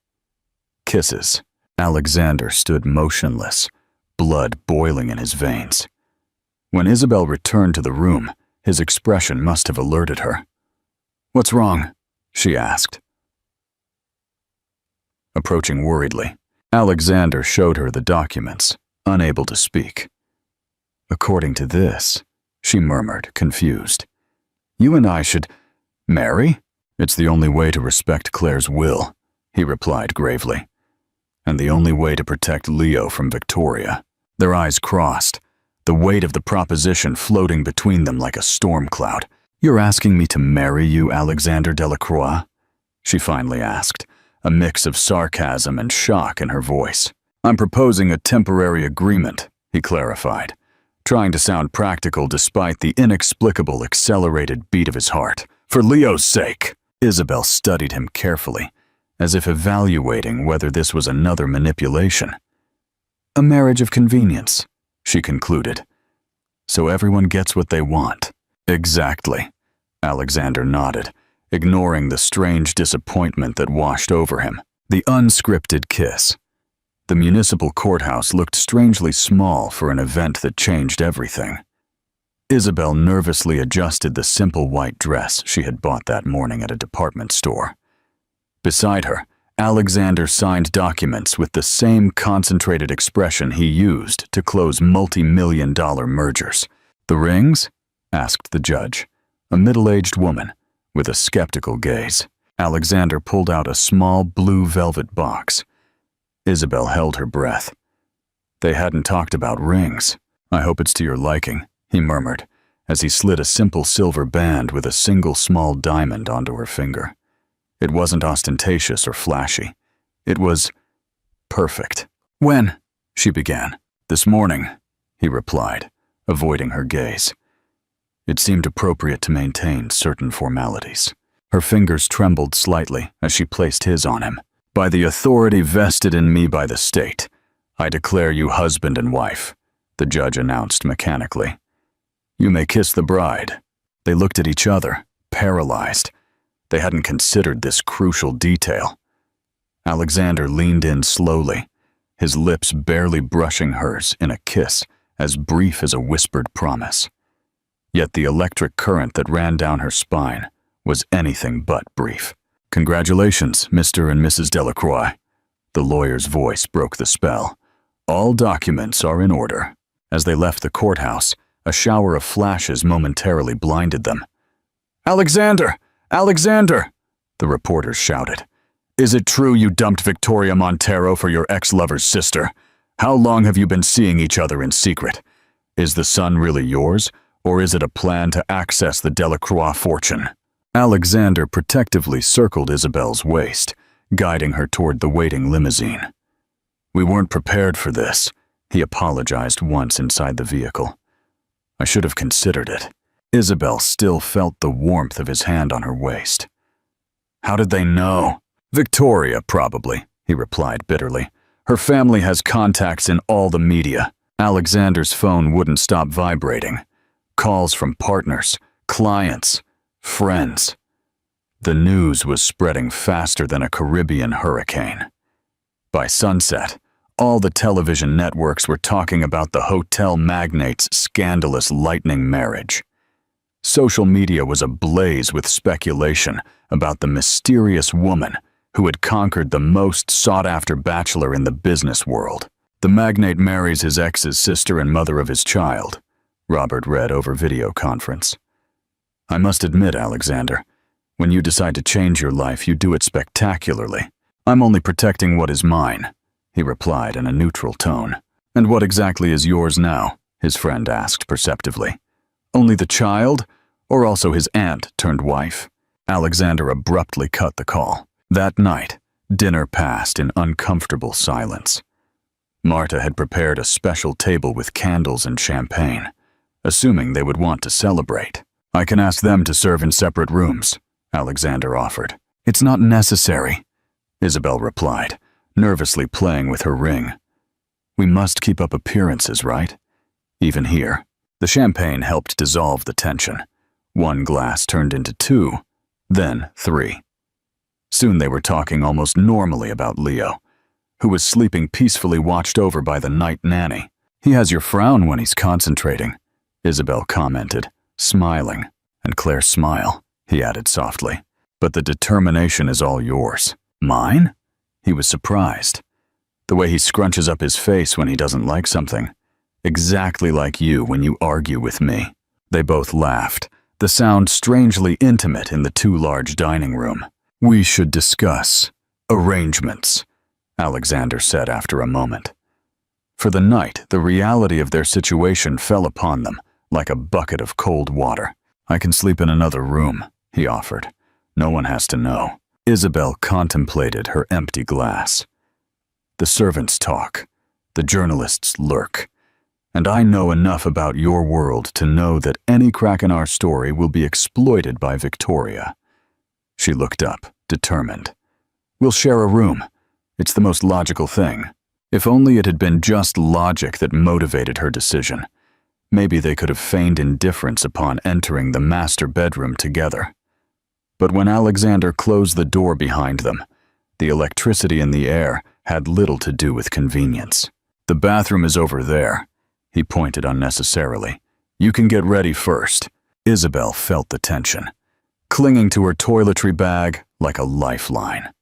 Kisses. Alexander stood motionless, blood boiling in his veins. When Isabel returned to the room, his expression must have alerted her. "What's wrong?" she asked. Approaching worriedly, Alexander showed her the documents, unable to speak. "According to this," she murmured, confused. "You and I should marry? It's the only way to respect Claire's will," he replied gravely. "And the only way to protect Leo from Victoria." Their eyes crossed, the weight of the proposition floating between them like a storm cloud. "You're asking me to marry you, Alexander Delacroix?" she finally asked, a mix of sarcasm and shock in her voice. "I'm proposing a temporary agreement," he clarified, trying to sound practical despite the inexplicable accelerated beat of his heart. "For Leo's sake." Isabel studied him carefully, as if evaluating whether this was another manipulation. "A marriage of convenience," she concluded. "So everyone gets what they want." "Exactly," Alexander nodded, ignoring the strange disappointment that washed over him. The unscripted kiss. The municipal courthouse looked strangely small for an event that changed everything. Isabel nervously adjusted the simple white dress she had bought that morning at a department store. Beside her, Alexander signed documents with the same concentrated expression he used to close multi-million-dollar mergers. "The rings?" asked the judge, a middle-aged woman with a skeptical gaze. Alexander pulled out a small blue velvet box. Isabel held her breath. They hadn't talked about rings. "I hope it's to your liking," he murmured, as he slid a simple silver band with a single small diamond onto her finger. It wasn't ostentatious or flashy. It was perfect. "When?" she began. "This morning," he replied, avoiding her gaze. It seemed appropriate to maintain certain formalities. Her fingers trembled slightly as she placed his on him. "By the authority vested in me by the state, I declare you husband and wife," the judge announced mechanically. "You may kiss the bride." They looked at each other, paralyzed. They hadn't considered this crucial detail. Alexander leaned in slowly, his lips barely brushing hers in a kiss as brief as a whispered promise. Yet the electric current that ran down her spine was anything but brief. "Congratulations, Mr. and Mrs. Delacroix." The lawyer's voice broke the spell. "All documents are in order." As they left the courthouse, a shower of flashes momentarily blinded them. "Alexander! Alexander!" the reporters shouted. "Is it true you dumped Victoria Montero for your ex-lover's sister? How long have you been seeing each other in secret? Is the son really yours, or is it a plan to access the Delacroix fortune?" Alexander protectively circled Isabel's waist, guiding her toward the waiting limousine. "We weren't prepared for this," he apologized once inside the vehicle. "I should have considered it." Isabel still felt the warmth of his hand on her waist. "How did they know?" "Victoria, probably," he replied bitterly. "Her family has contacts in all the media." Alexander's phone wouldn't stop vibrating. Calls from partners, clients, friends. The news was spreading faster than a Caribbean hurricane. By sunset, all the television networks were talking about the hotel magnate's scandalous lightning marriage. Social media was ablaze with speculation about the mysterious woman who had conquered the most sought-after bachelor in the business world. "The magnate marries his ex's sister and mother of his child," Robert read over video conference. "I must admit, Alexander, when you decide to change your life, you do it spectacularly." "I'm only protecting what is mine," he replied in a neutral tone. "And what exactly is yours now?" his friend asked perceptively. "Only the child, or also his aunt turned wife?" Alexander abruptly cut the call. That night, dinner passed in uncomfortable silence. Marta had prepared a special table with candles and champagne, assuming they would want to celebrate. "I can ask them to serve in separate rooms," Alexander offered. "It's not necessary," Isabel replied, nervously playing with her ring. We must keep up appearances, right? Even here. The champagne helped dissolve the tension. One glass turned into two, then three. Soon they were talking almost normally about Leo, who was sleeping peacefully watched over by the night nanny. He has your frown when he's concentrating, Isabel commented, smiling. And Claire's smile, he added softly. But the determination is all yours. Mine? He was surprised. The way he scrunches up his face when he doesn't like something. Exactly like you when you argue with me. They both laughed, the sound strangely intimate in the too large dining room. We should discuss arrangements, Alexander said after a moment. For the night, the reality of their situation fell upon them like a bucket of cold water. I can sleep in another room, he offered. No one has to know. Isabel contemplated her empty glass. The servants talk. The journalists lurk. And I know enough about your world to know that any crack in our story will be exploited by Victoria. She looked up, determined. We'll share a room. It's the most logical thing. If only it had been just logic that motivated her decision. Maybe they could have feigned indifference upon entering the master bedroom together. But when Alexander closed the door behind them, the electricity in the air had little to do with convenience. The bathroom is over there, he pointed unnecessarily. You can get ready first. Isabel felt the tension, clinging to her toiletry bag like a lifeline.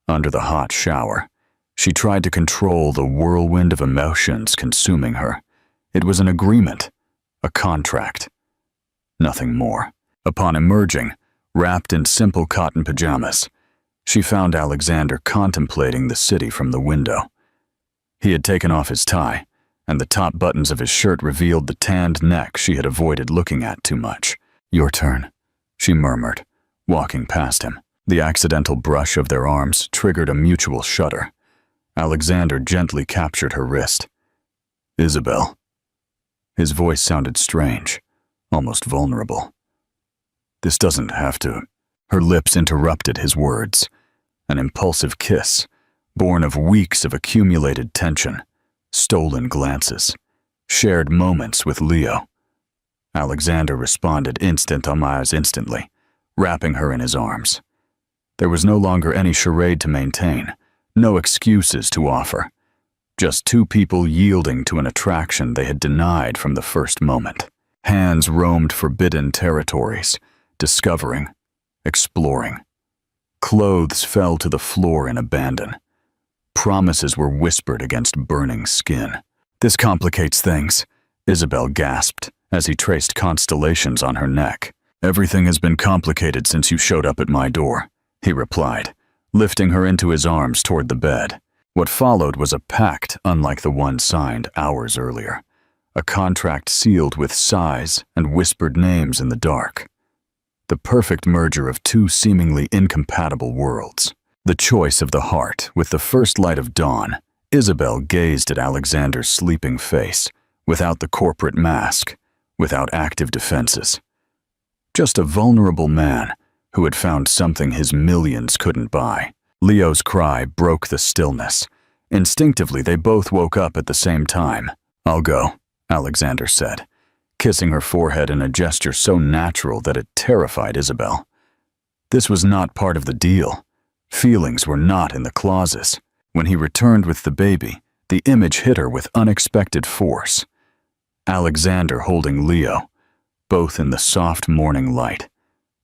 Under the hot shower, she tried to control the whirlwind of emotions consuming her. It was an agreement, a contract. Nothing more. Upon emerging, wrapped in simple cotton pajamas, she found Alexander contemplating the city from the window. He had taken off his tie, and the top buttons of his shirt revealed the tanned neck she had avoided looking at too much. Your turn, she murmured, walking past him. The accidental brush of their arms triggered a mutual shudder. Alexander gently captured her wrist. Isabel. His voice sounded strange, almost vulnerable. This doesn't have to. Her lips interrupted his words. An impulsive kiss, born of weeks of accumulated tension, stolen glances, shared moments with Leo. Alexander responded instantly, wrapping her in his arms. There was no longer any charade to maintain, no excuses to offer. Just two people yielding to an attraction they had denied from the first moment. Hands roamed forbidden territories, discovering, exploring. Clothes fell to the floor in abandon. Promises were whispered against burning skin. This complicates things, Isabel gasped as he traced constellations on her neck. Everything has been complicated since you showed up at my door, he replied, lifting her into his arms toward the bed. What followed was a pact unlike the one signed hours earlier, a contract sealed with sighs and whispered names in the dark. The perfect merger of two seemingly incompatible worlds. The choice of the heart. With the first light of dawn, Isabel gazed at Alexander's sleeping face, without the corporate mask, without active defenses. Just a vulnerable man who had found something his millions couldn't buy. Leo's cry broke the stillness. Instinctively, they both woke up at the same time. I'll go, Alexander said, kissing her forehead in a gesture so natural that it terrified Isabel. This was not part of the deal. Feelings were not in the clauses. When he returned with the baby, the image hit her with unexpected force. Alexander holding Leo, both in the soft morning light,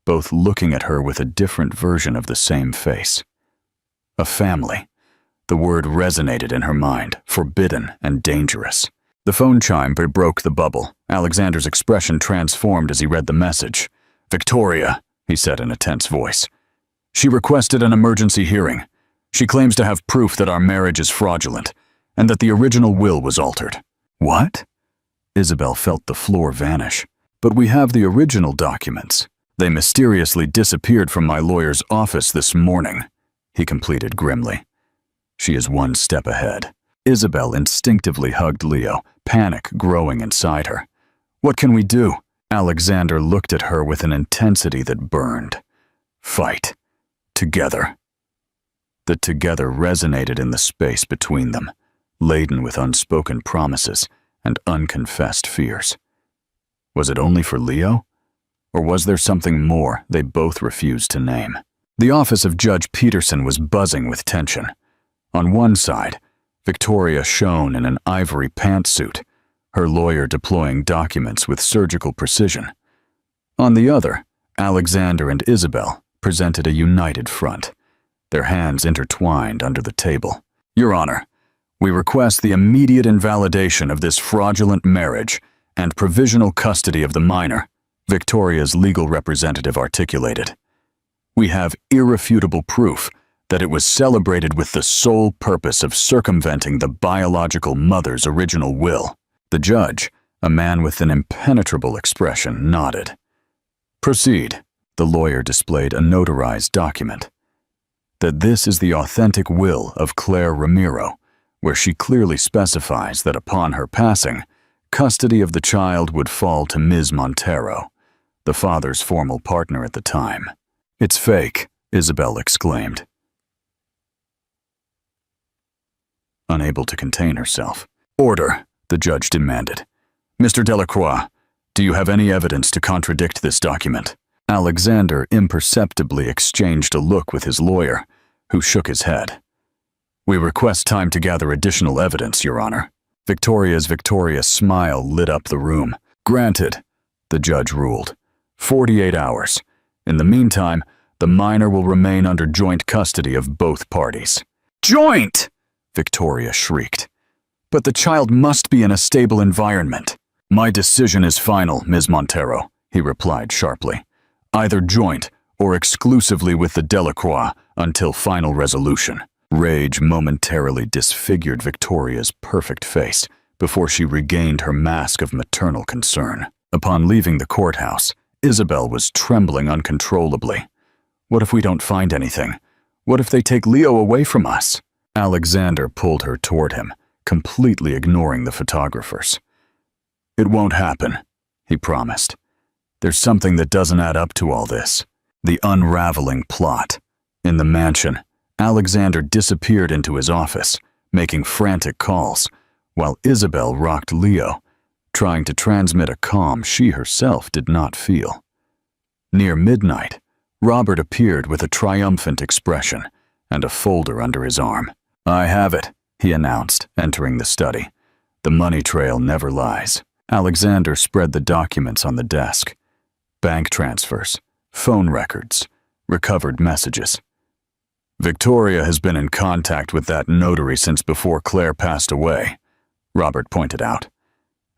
both looking at her with a different version of the same face. A family. The word resonated in her mind, forbidden and dangerous. The phone chime broke the bubble. Alexander's expression transformed as he read the message. Victoria, he said in a tense voice. She requested an emergency hearing. She claims to have proof that our marriage is fraudulent, and that the original will was altered. What? Isabel felt the floor vanish. But we have the original documents. They mysteriously disappeared from my lawyer's office this morning, he completed grimly. She is one step ahead. Isabel instinctively hugged Leo, panic growing inside her. What can we do? Alexander looked at her with an intensity that burned. Fight. Together. that together resonated in the space between them, laden with unspoken promises and unconfessed fears. Was it only for Leo? Or was there something more they both refused to name? The office of Judge Peterson was buzzing with tension. On one side, Victoria shone in an ivory pantsuit, her lawyer deploying documents with surgical precision. On the other, Alexander and Isabel presented a united front, their hands intertwined under the table. Your Honor, we request the immediate invalidation of this fraudulent marriage and provisional custody of the minor, Victoria's legal representative articulated. We have irrefutable proof that it was celebrated with the sole purpose of circumventing the biological mother's original will. The judge, a man with an impenetrable expression, nodded. Proceed. The lawyer displayed a notarized document. That this is the authentic will of Claire Ramiro, where she clearly specifies that upon her passing, custody of the child would fall to Ms. Montero, the father's formal partner at the time. It's fake, Isabel exclaimed, unable to contain herself. Order, the judge demanded. Mr. Delacroix, do you have any evidence to contradict this document? Alexander imperceptibly exchanged a look with his lawyer, who shook his head. We request time to gather additional evidence, Your Honor. Victoria's victorious smile lit up the room. Granted, the judge ruled. 48 hours. In the meantime, the minor will remain under joint custody of both parties. Joint! Victoria shrieked. But the child must be in a stable environment. My decision is final, Ms. Montero, he replied sharply. Either joint or exclusively with the Delacroix until final resolution. Rage momentarily disfigured Victoria's perfect face before she regained her mask of maternal concern. Upon leaving the courthouse, Isabel was trembling uncontrollably. What if we don't find anything? What if they take Leo away from us? Alexander pulled her toward him, completely ignoring the photographers. It won't happen, he promised. There's something that doesn't add up to all this. The unraveling plot. In the mansion, Alexander disappeared into his office, making frantic calls, while Isabel rocked Leo, trying to transmit a calm she herself did not feel. Near midnight, Robert appeared with a triumphant expression and a folder under his arm. I have it, he announced, entering the study. The money trail never lies. Alexander spread the documents on the desk. Bank transfers, phone records, recovered messages. Victoria has been in contact with that notary since before Claire passed away, Robert pointed out,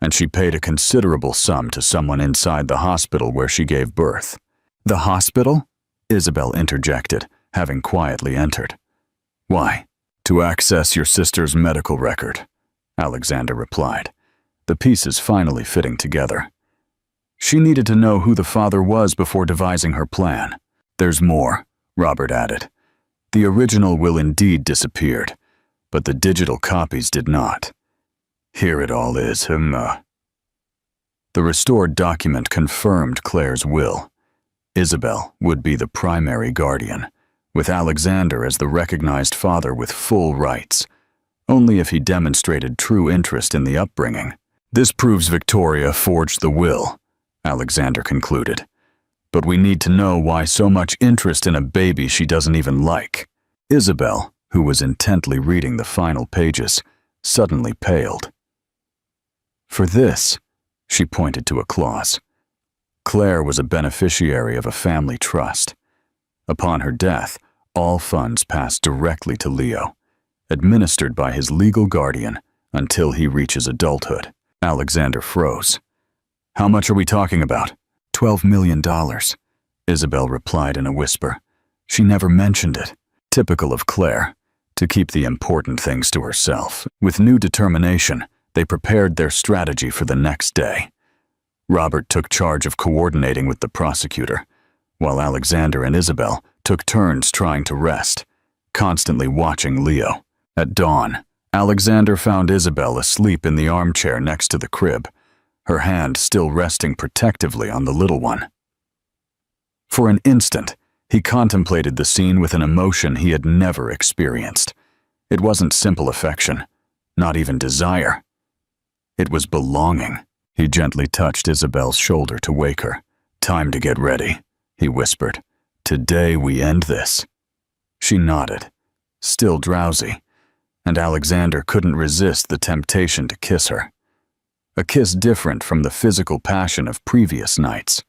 and she paid a considerable sum to someone inside the hospital where she gave birth. The hospital? Isabel interjected, having quietly entered. Why? To access your sister's medical record, Alexander replied, the pieces finally fitting together. She needed to know who the father was before devising her plan. There's more, Robert added. The original will indeed disappeared, but the digital copies did not. Here it all is, The restored document confirmed Claire's will. Isabel would be the primary guardian, with Alexander as the recognized father with full rights, only if he demonstrated true interest in the upbringing. This proves Victoria forged the will, Alexander concluded. But we need to know why so much interest in a baby she doesn't even like. Isabel, who was intently reading the final pages, suddenly paled. For this, she pointed to a clause. Claire was a beneficiary of a family trust. Upon her death, all funds passed directly to Leo, administered by his legal guardian until he reaches adulthood. Alexander froze. How much are we talking about? $12 million, Isabel replied in a whisper. She never mentioned it. Typical of Claire, to keep the important things to herself. With new determination, they prepared their strategy for the next day. Robert took charge of coordinating with the prosecutor, while Alexander and Isabel took turns trying to rest, constantly watching Leo. At dawn, Alexander found Isabel asleep in the armchair next to the crib, her hand still resting protectively on the little one. For an instant, He contemplated the scene with an emotion he had never experienced. It wasn't simple affection, not even desire. It was belonging. He gently touched Isabel's shoulder to wake her. "Time to get ready," he whispered. "Today we end this." She nodded, still drowsy, and Alexander couldn't resist the temptation to kiss her. A kiss different from the physical passion of previous nights.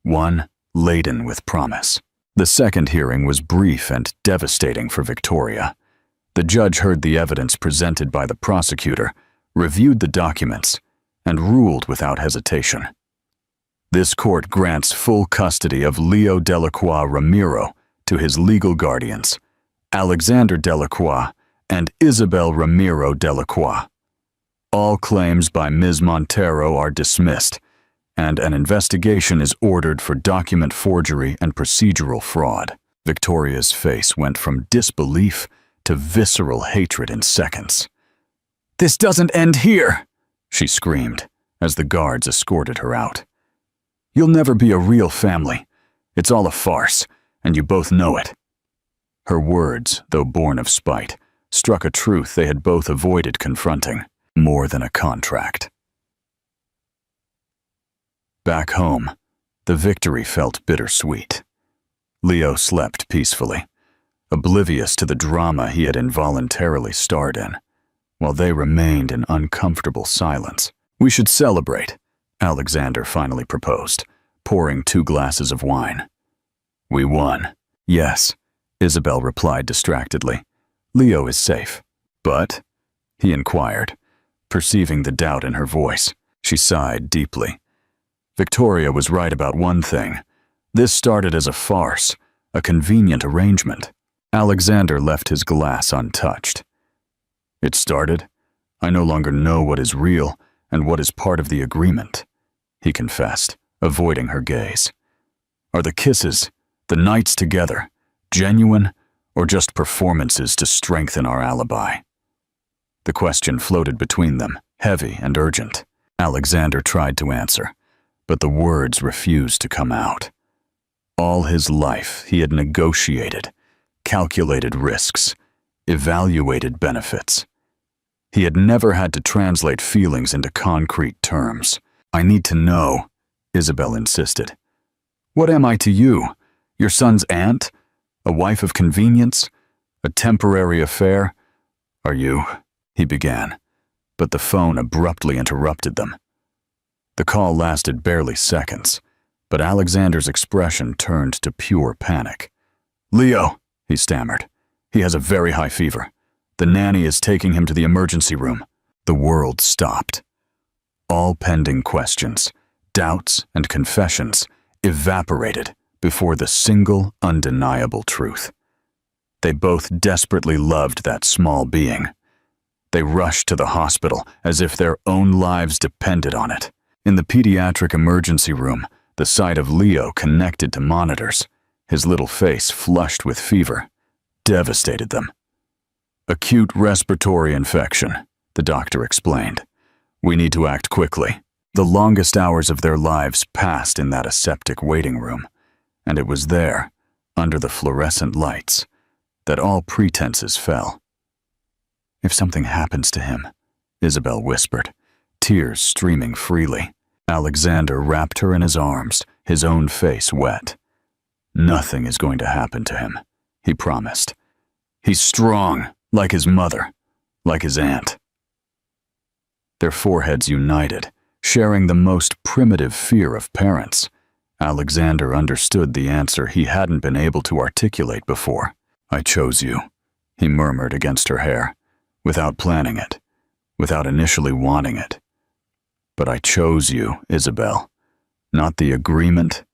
One laden with promise. The second hearing was brief and devastating for Victoria. The judge heard the evidence presented by the prosecutor, reviewed the documents, and ruled without hesitation. This court grants full custody of Leo Delacroix Ramiro to his legal guardians, Alexander Delacroix and Isabel Ramiro Delacroix. All claims by Ms. Montero are dismissed, and an investigation is ordered for document forgery and procedural fraud. Victoria's face went from disbelief to visceral hatred in seconds. "This doesn't end here," she screamed as the guards escorted her out. "You'll never be a real family. It's all a farce, and you both know it." Her words, though born of spite, struck a truth they had both avoided confronting. More than a contract. Back home, the victory felt bittersweet. Leo slept peacefully, oblivious to the drama he had involuntarily starred in, while they remained in uncomfortable silence. "We should celebrate," Alexander finally proposed, pouring 2 glasses of wine. "We won." "Yes," Isabel replied distractedly. "Leo is safe." "But?" he inquired, perceiving the doubt in her voice. She sighed deeply. Victoria was right about one thing. This started as a farce, a convenient arrangement. Alexander left his glass untouched. "It started. I no longer know what is real and what is part of the agreement," he confessed, avoiding her gaze. "Are the kisses, the nights together, genuine or just performances to strengthen our alibi?" The question floated between them, heavy and urgent. Alexander tried to answer, but the words refused to come out. All his life he had negotiated, calculated risks, evaluated benefits. He had never had to translate feelings into concrete terms. "I need to know," Isabel insisted. "What am I to you? Your son's aunt? A wife of convenience? A temporary affair? Are you?" he began, but the phone abruptly interrupted them. The call lasted barely seconds, but Alexander's expression turned to pure panic. "Leo," he stammered. "He has a very high fever. The nanny is taking him to the emergency room." The world stopped. All pending questions, doubts, and confessions evaporated before the single, undeniable truth. They both desperately loved that small being. They rushed to the hospital as if their own lives depended on it. In the pediatric emergency room, the sight of Leo connected to monitors, his little face flushed with fever, devastated them. "Acute respiratory infection," the doctor explained. "We need to act quickly." The longest hours of their lives passed in that aseptic waiting room, and it was there, under the fluorescent lights, that all pretenses fell. "If something happens to him," Isabel whispered, tears streaming freely. Alexander wrapped her in his arms, his own face wet. "Nothing is going to happen to him," he promised. "He's strong, like his mother, like his aunt." Their foreheads united, sharing the most primitive fear of parents. Alexander understood the answer he hadn't been able to articulate before. "I chose you," he murmured against her hair, without planning it, without initially wanting it. "But I chose you, Isabel. Not the agreement,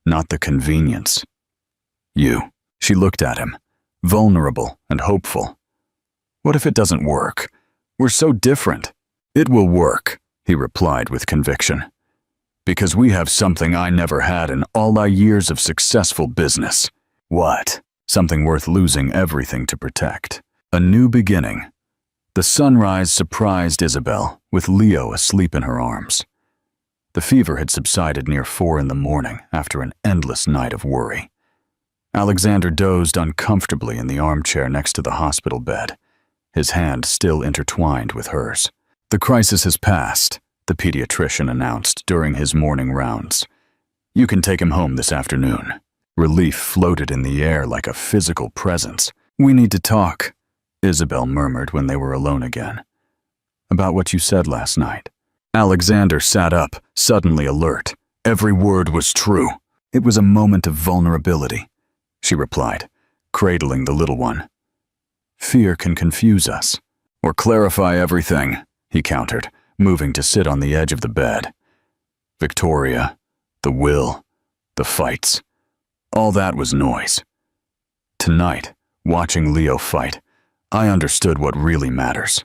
not the convenience. You." She looked at him, vulnerable and hopeful. "What if it doesn't work? We're so different." "It will work," he replied with conviction. "Because we have something I never had in all our years of successful business." "What?" "Something worth losing everything to protect. A new beginning." The sunrise surprised Isabel, with Leo asleep in her arms. The fever had subsided near 4 in the morning after an endless night of worry. Alexander dozed uncomfortably in the armchair next to the hospital bed, his hand still intertwined with hers. "The crisis has passed," the pediatrician announced during his morning rounds. "You can take him home this afternoon." Relief floated in the air like a physical presence. "We need to talk," Isabel murmured when they were alone again. "About what you said last night." Alexander sat up, suddenly alert. Every word was true. "It was a moment of vulnerability," she replied, cradling the little one. "Fear can confuse us." "Or clarify everything," he countered, moving to sit on the edge of the bed. Victoria, the will, the fights, all that was noise. Tonight, watching Leo fight, I understood what really matters.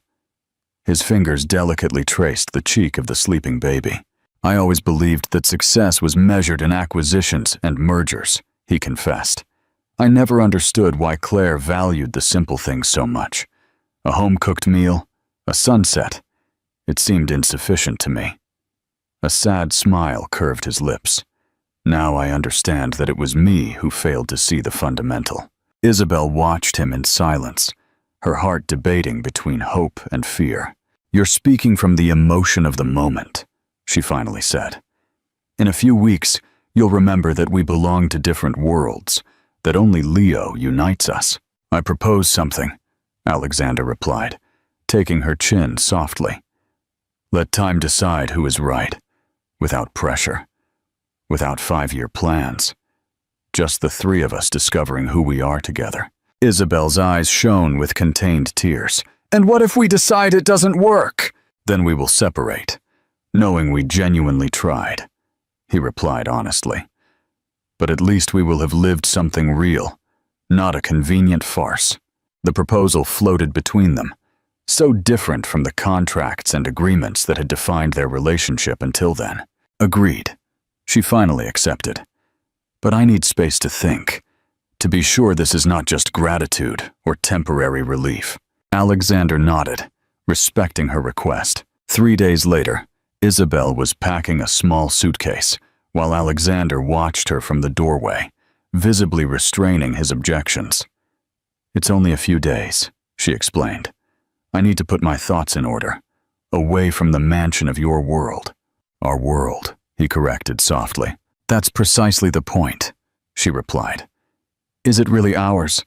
His fingers delicately traced the cheek of the sleeping baby. "I always believed that success was measured in acquisitions and mergers," he confessed. "I never understood why Claire valued the simple things so much. A home-cooked meal, a sunset. It seemed insufficient to me." A sad smile curved his lips. "Now I understand that it was me who failed to see the fundamental." Isabel watched him in silence, her heart debating between hope and fear. "You're speaking from the emotion of the moment," she finally said. "In a few weeks, you'll remember that we belong to different worlds, that only Leo unites us." "I propose something," Alexander replied, taking her chin softly. "Let time decide who is right, without pressure, without 5-year plans. Just the three of us discovering who we are together." Isabel's eyes shone with contained tears. "And what if we decide it doesn't work?" "Then we will separate, knowing we genuinely tried," he replied honestly. "But at least we will have lived something real, not a convenient farce." The proposal floated between them, so different from the contracts and agreements that had defined their relationship until then. "Agreed," she finally accepted. "But I need space to think, to be sure this is not just gratitude or temporary relief." Alexander nodded, respecting her request. 3 days later, Isabel was packing a small suitcase, while Alexander watched her from the doorway, visibly restraining his objections. "It's only a few days," she explained. "I need to put my thoughts in order, away from the mansion of your world." "Our world," he corrected softly. "That's precisely the point," she replied. "Is it really ours,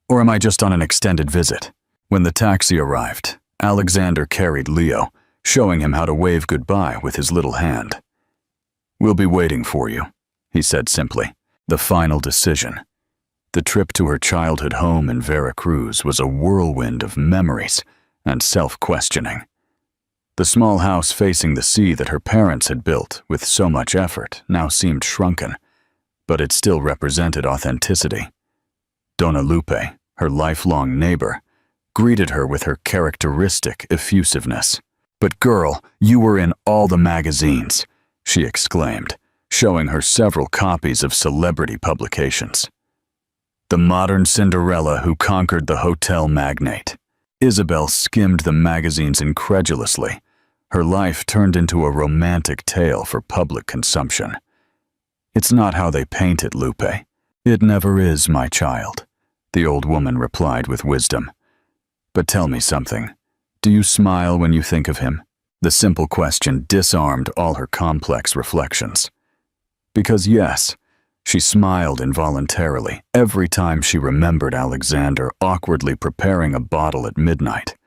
or am I just on an extended visit?" When the taxi arrived, Alexander carried Leo, showing him how to wave goodbye with his little hand. "We'll be waiting for you," he said simply. The final decision. The trip to her childhood home in Veracruz was a whirlwind of memories and self-questioning. The small house facing the sea that her parents had built with so much effort now seemed shrunken, but it still represented authenticity. Dona Lupe, her lifelong neighbor, greeted her with her characteristic effusiveness. "But girl, you were in all the magazines," she exclaimed, showing her several copies of celebrity publications. The modern Cinderella who conquered the hotel magnate. Isabel skimmed the magazines incredulously, her life turned into a romantic tale for public consumption. "It's not how they paint it, Lupe." "It never is, my child," the old woman replied with wisdom. "But tell me something. Do you smile when you think of him?" The simple question disarmed all her complex reflections. Because yes, she smiled involuntarily every time she remembered Alexander awkwardly preparing a bottle at midnight,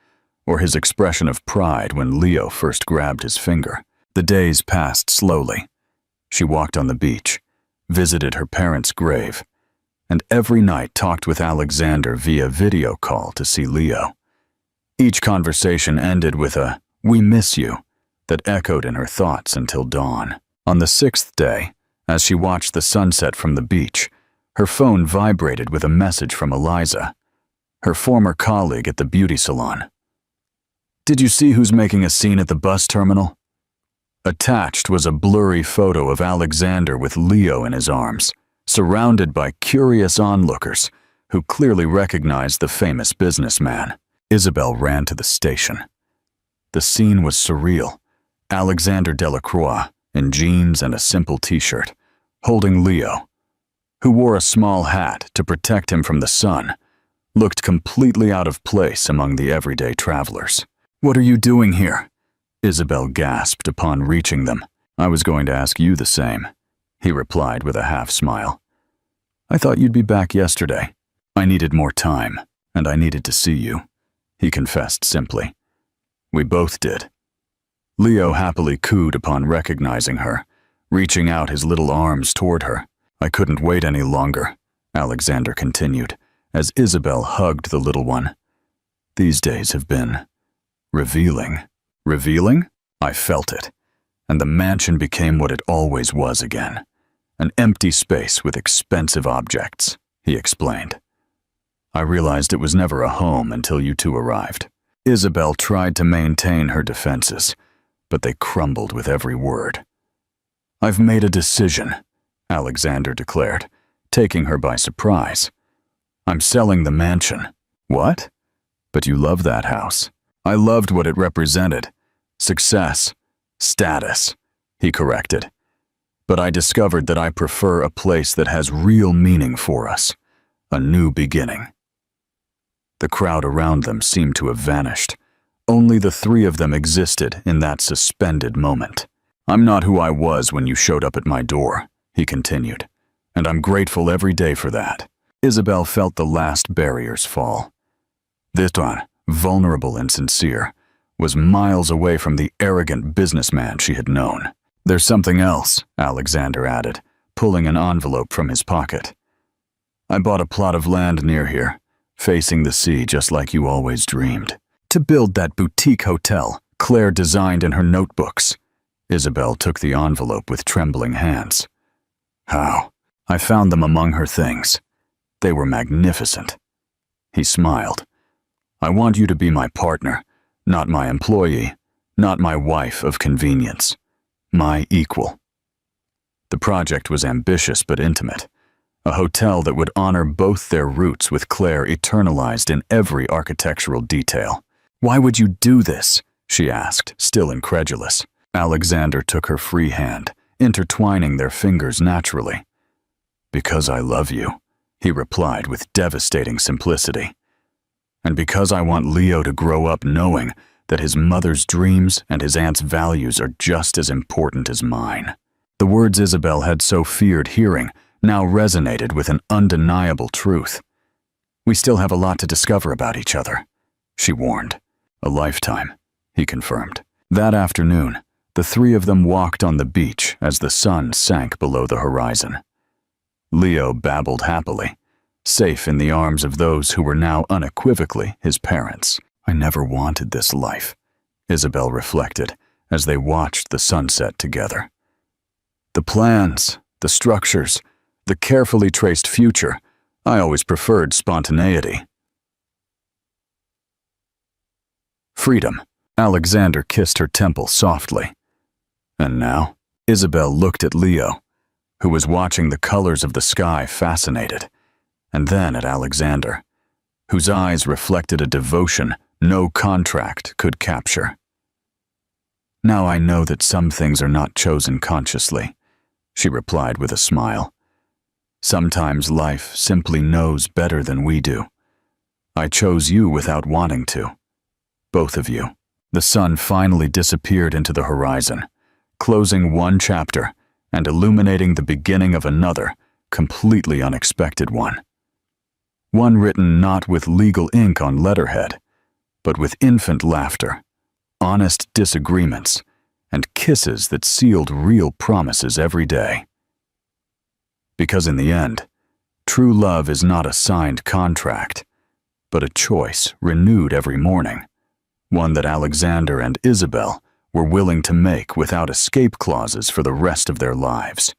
or his expression of pride when Leo first grabbed his finger. The days passed slowly. She walked on the beach, visited her parents' grave, and every night talked with Alexander via video call to see Leo. Each conversation ended with a "we miss you" that echoed in her thoughts until dawn. On the 6th day, as she watched the sunset from the beach, her phone vibrated with a message from Eliza, her former colleague at the beauty salon. "Did you see who's making a scene at the bus terminal?" Attached was a blurry photo of Alexander with Leo in his arms, surrounded by curious onlookers who clearly recognized the famous businessman. Isabel ran to the station. The scene was surreal. Alexander Delacroix, in jeans and a simple t-shirt, holding Leo, who wore a small hat to protect him from the sun, looked completely out of place among the everyday travelers. "What are you doing here?" Isabel gasped upon reaching them. "I was going to ask you the same," he replied with a half-smile. "I thought you'd be back yesterday. I needed more time, and I needed to see you," he confessed simply. "We both did." Leo happily cooed upon recognizing her, reaching out his little arms toward her. "I couldn't wait any longer," Alexander continued, as Isabel hugged the little one. "These days have been revealing." Revealing? I felt it, and the mansion became what it always was again. An empty space with expensive objects, he explained. "I realized it was never a home until you two arrived." Isabel tried to maintain her defenses, but they crumbled with every word. "I've made a decision," Alexander declared, taking her by surprise. "I'm selling the mansion." "What? But you love that house." "I loved what it represented. Success, status," he corrected. "But I discovered that I prefer a place that has real meaning for us, a new beginning." The crowd around them seemed to have vanished. Only the three of them existed in that suspended moment. "I'm not who I was when you showed up at my door," he continued, "and I'm grateful every day for that." Isabel felt the last barriers fall. This one, vulnerable and sincere, was miles away from the arrogant businessman she had known. "There's something else," Alexander added, pulling an envelope from his pocket. "I bought a plot of land near here, facing the sea just like you always dreamed. To build that boutique hotel Claire designed in her notebooks." Isabel took the envelope with trembling hands. "How?" "I found them among her things. They were magnificent." He smiled. "I want you to be my partner, not my employee, not my wife of convenience, my equal." The project was ambitious but intimate, a hotel that would honor both their roots with Claire eternalized in every architectural detail. "Why would you do this?" she asked, still incredulous. Alexander took her free hand, intertwining their fingers naturally. "Because I love you," he replied with devastating simplicity. "And because I want Leo to grow up knowing that his mother's dreams and his aunt's values are just as important as mine." The words Isabel had so feared hearing now resonated with an undeniable truth. "We still have a lot to discover about each other," she warned. "A lifetime," he confirmed. That afternoon, the three of them walked on the beach as the sun sank below the horizon. Leo babbled happily, safe in the arms of those who were now unequivocally his parents. "I never wanted this life," Isabel reflected as they watched the sunset together. "The plans, the structures, the carefully traced future, I always preferred spontaneity." Freedom. Alexander kissed her temple softly. "And now?" Isabel looked at Leo, who was watching the colors of the sky fascinated, and then at Alexander, whose eyes reflected a devotion no contract could capture. "Now I know that some things are not chosen consciously," she replied with a smile. "Sometimes life simply knows better than we do. I chose you without wanting to. Both of you." The sun finally disappeared into the horizon, closing one chapter and illuminating the beginning of another, completely unexpected one. One written not with legal ink on letterhead, but with infant laughter, honest disagreements, and kisses that sealed real promises every day. Because in the end, true love is not a signed contract, but a choice renewed every morning, one that Alexander and Isabel were willing to make without escape clauses for the rest of their lives.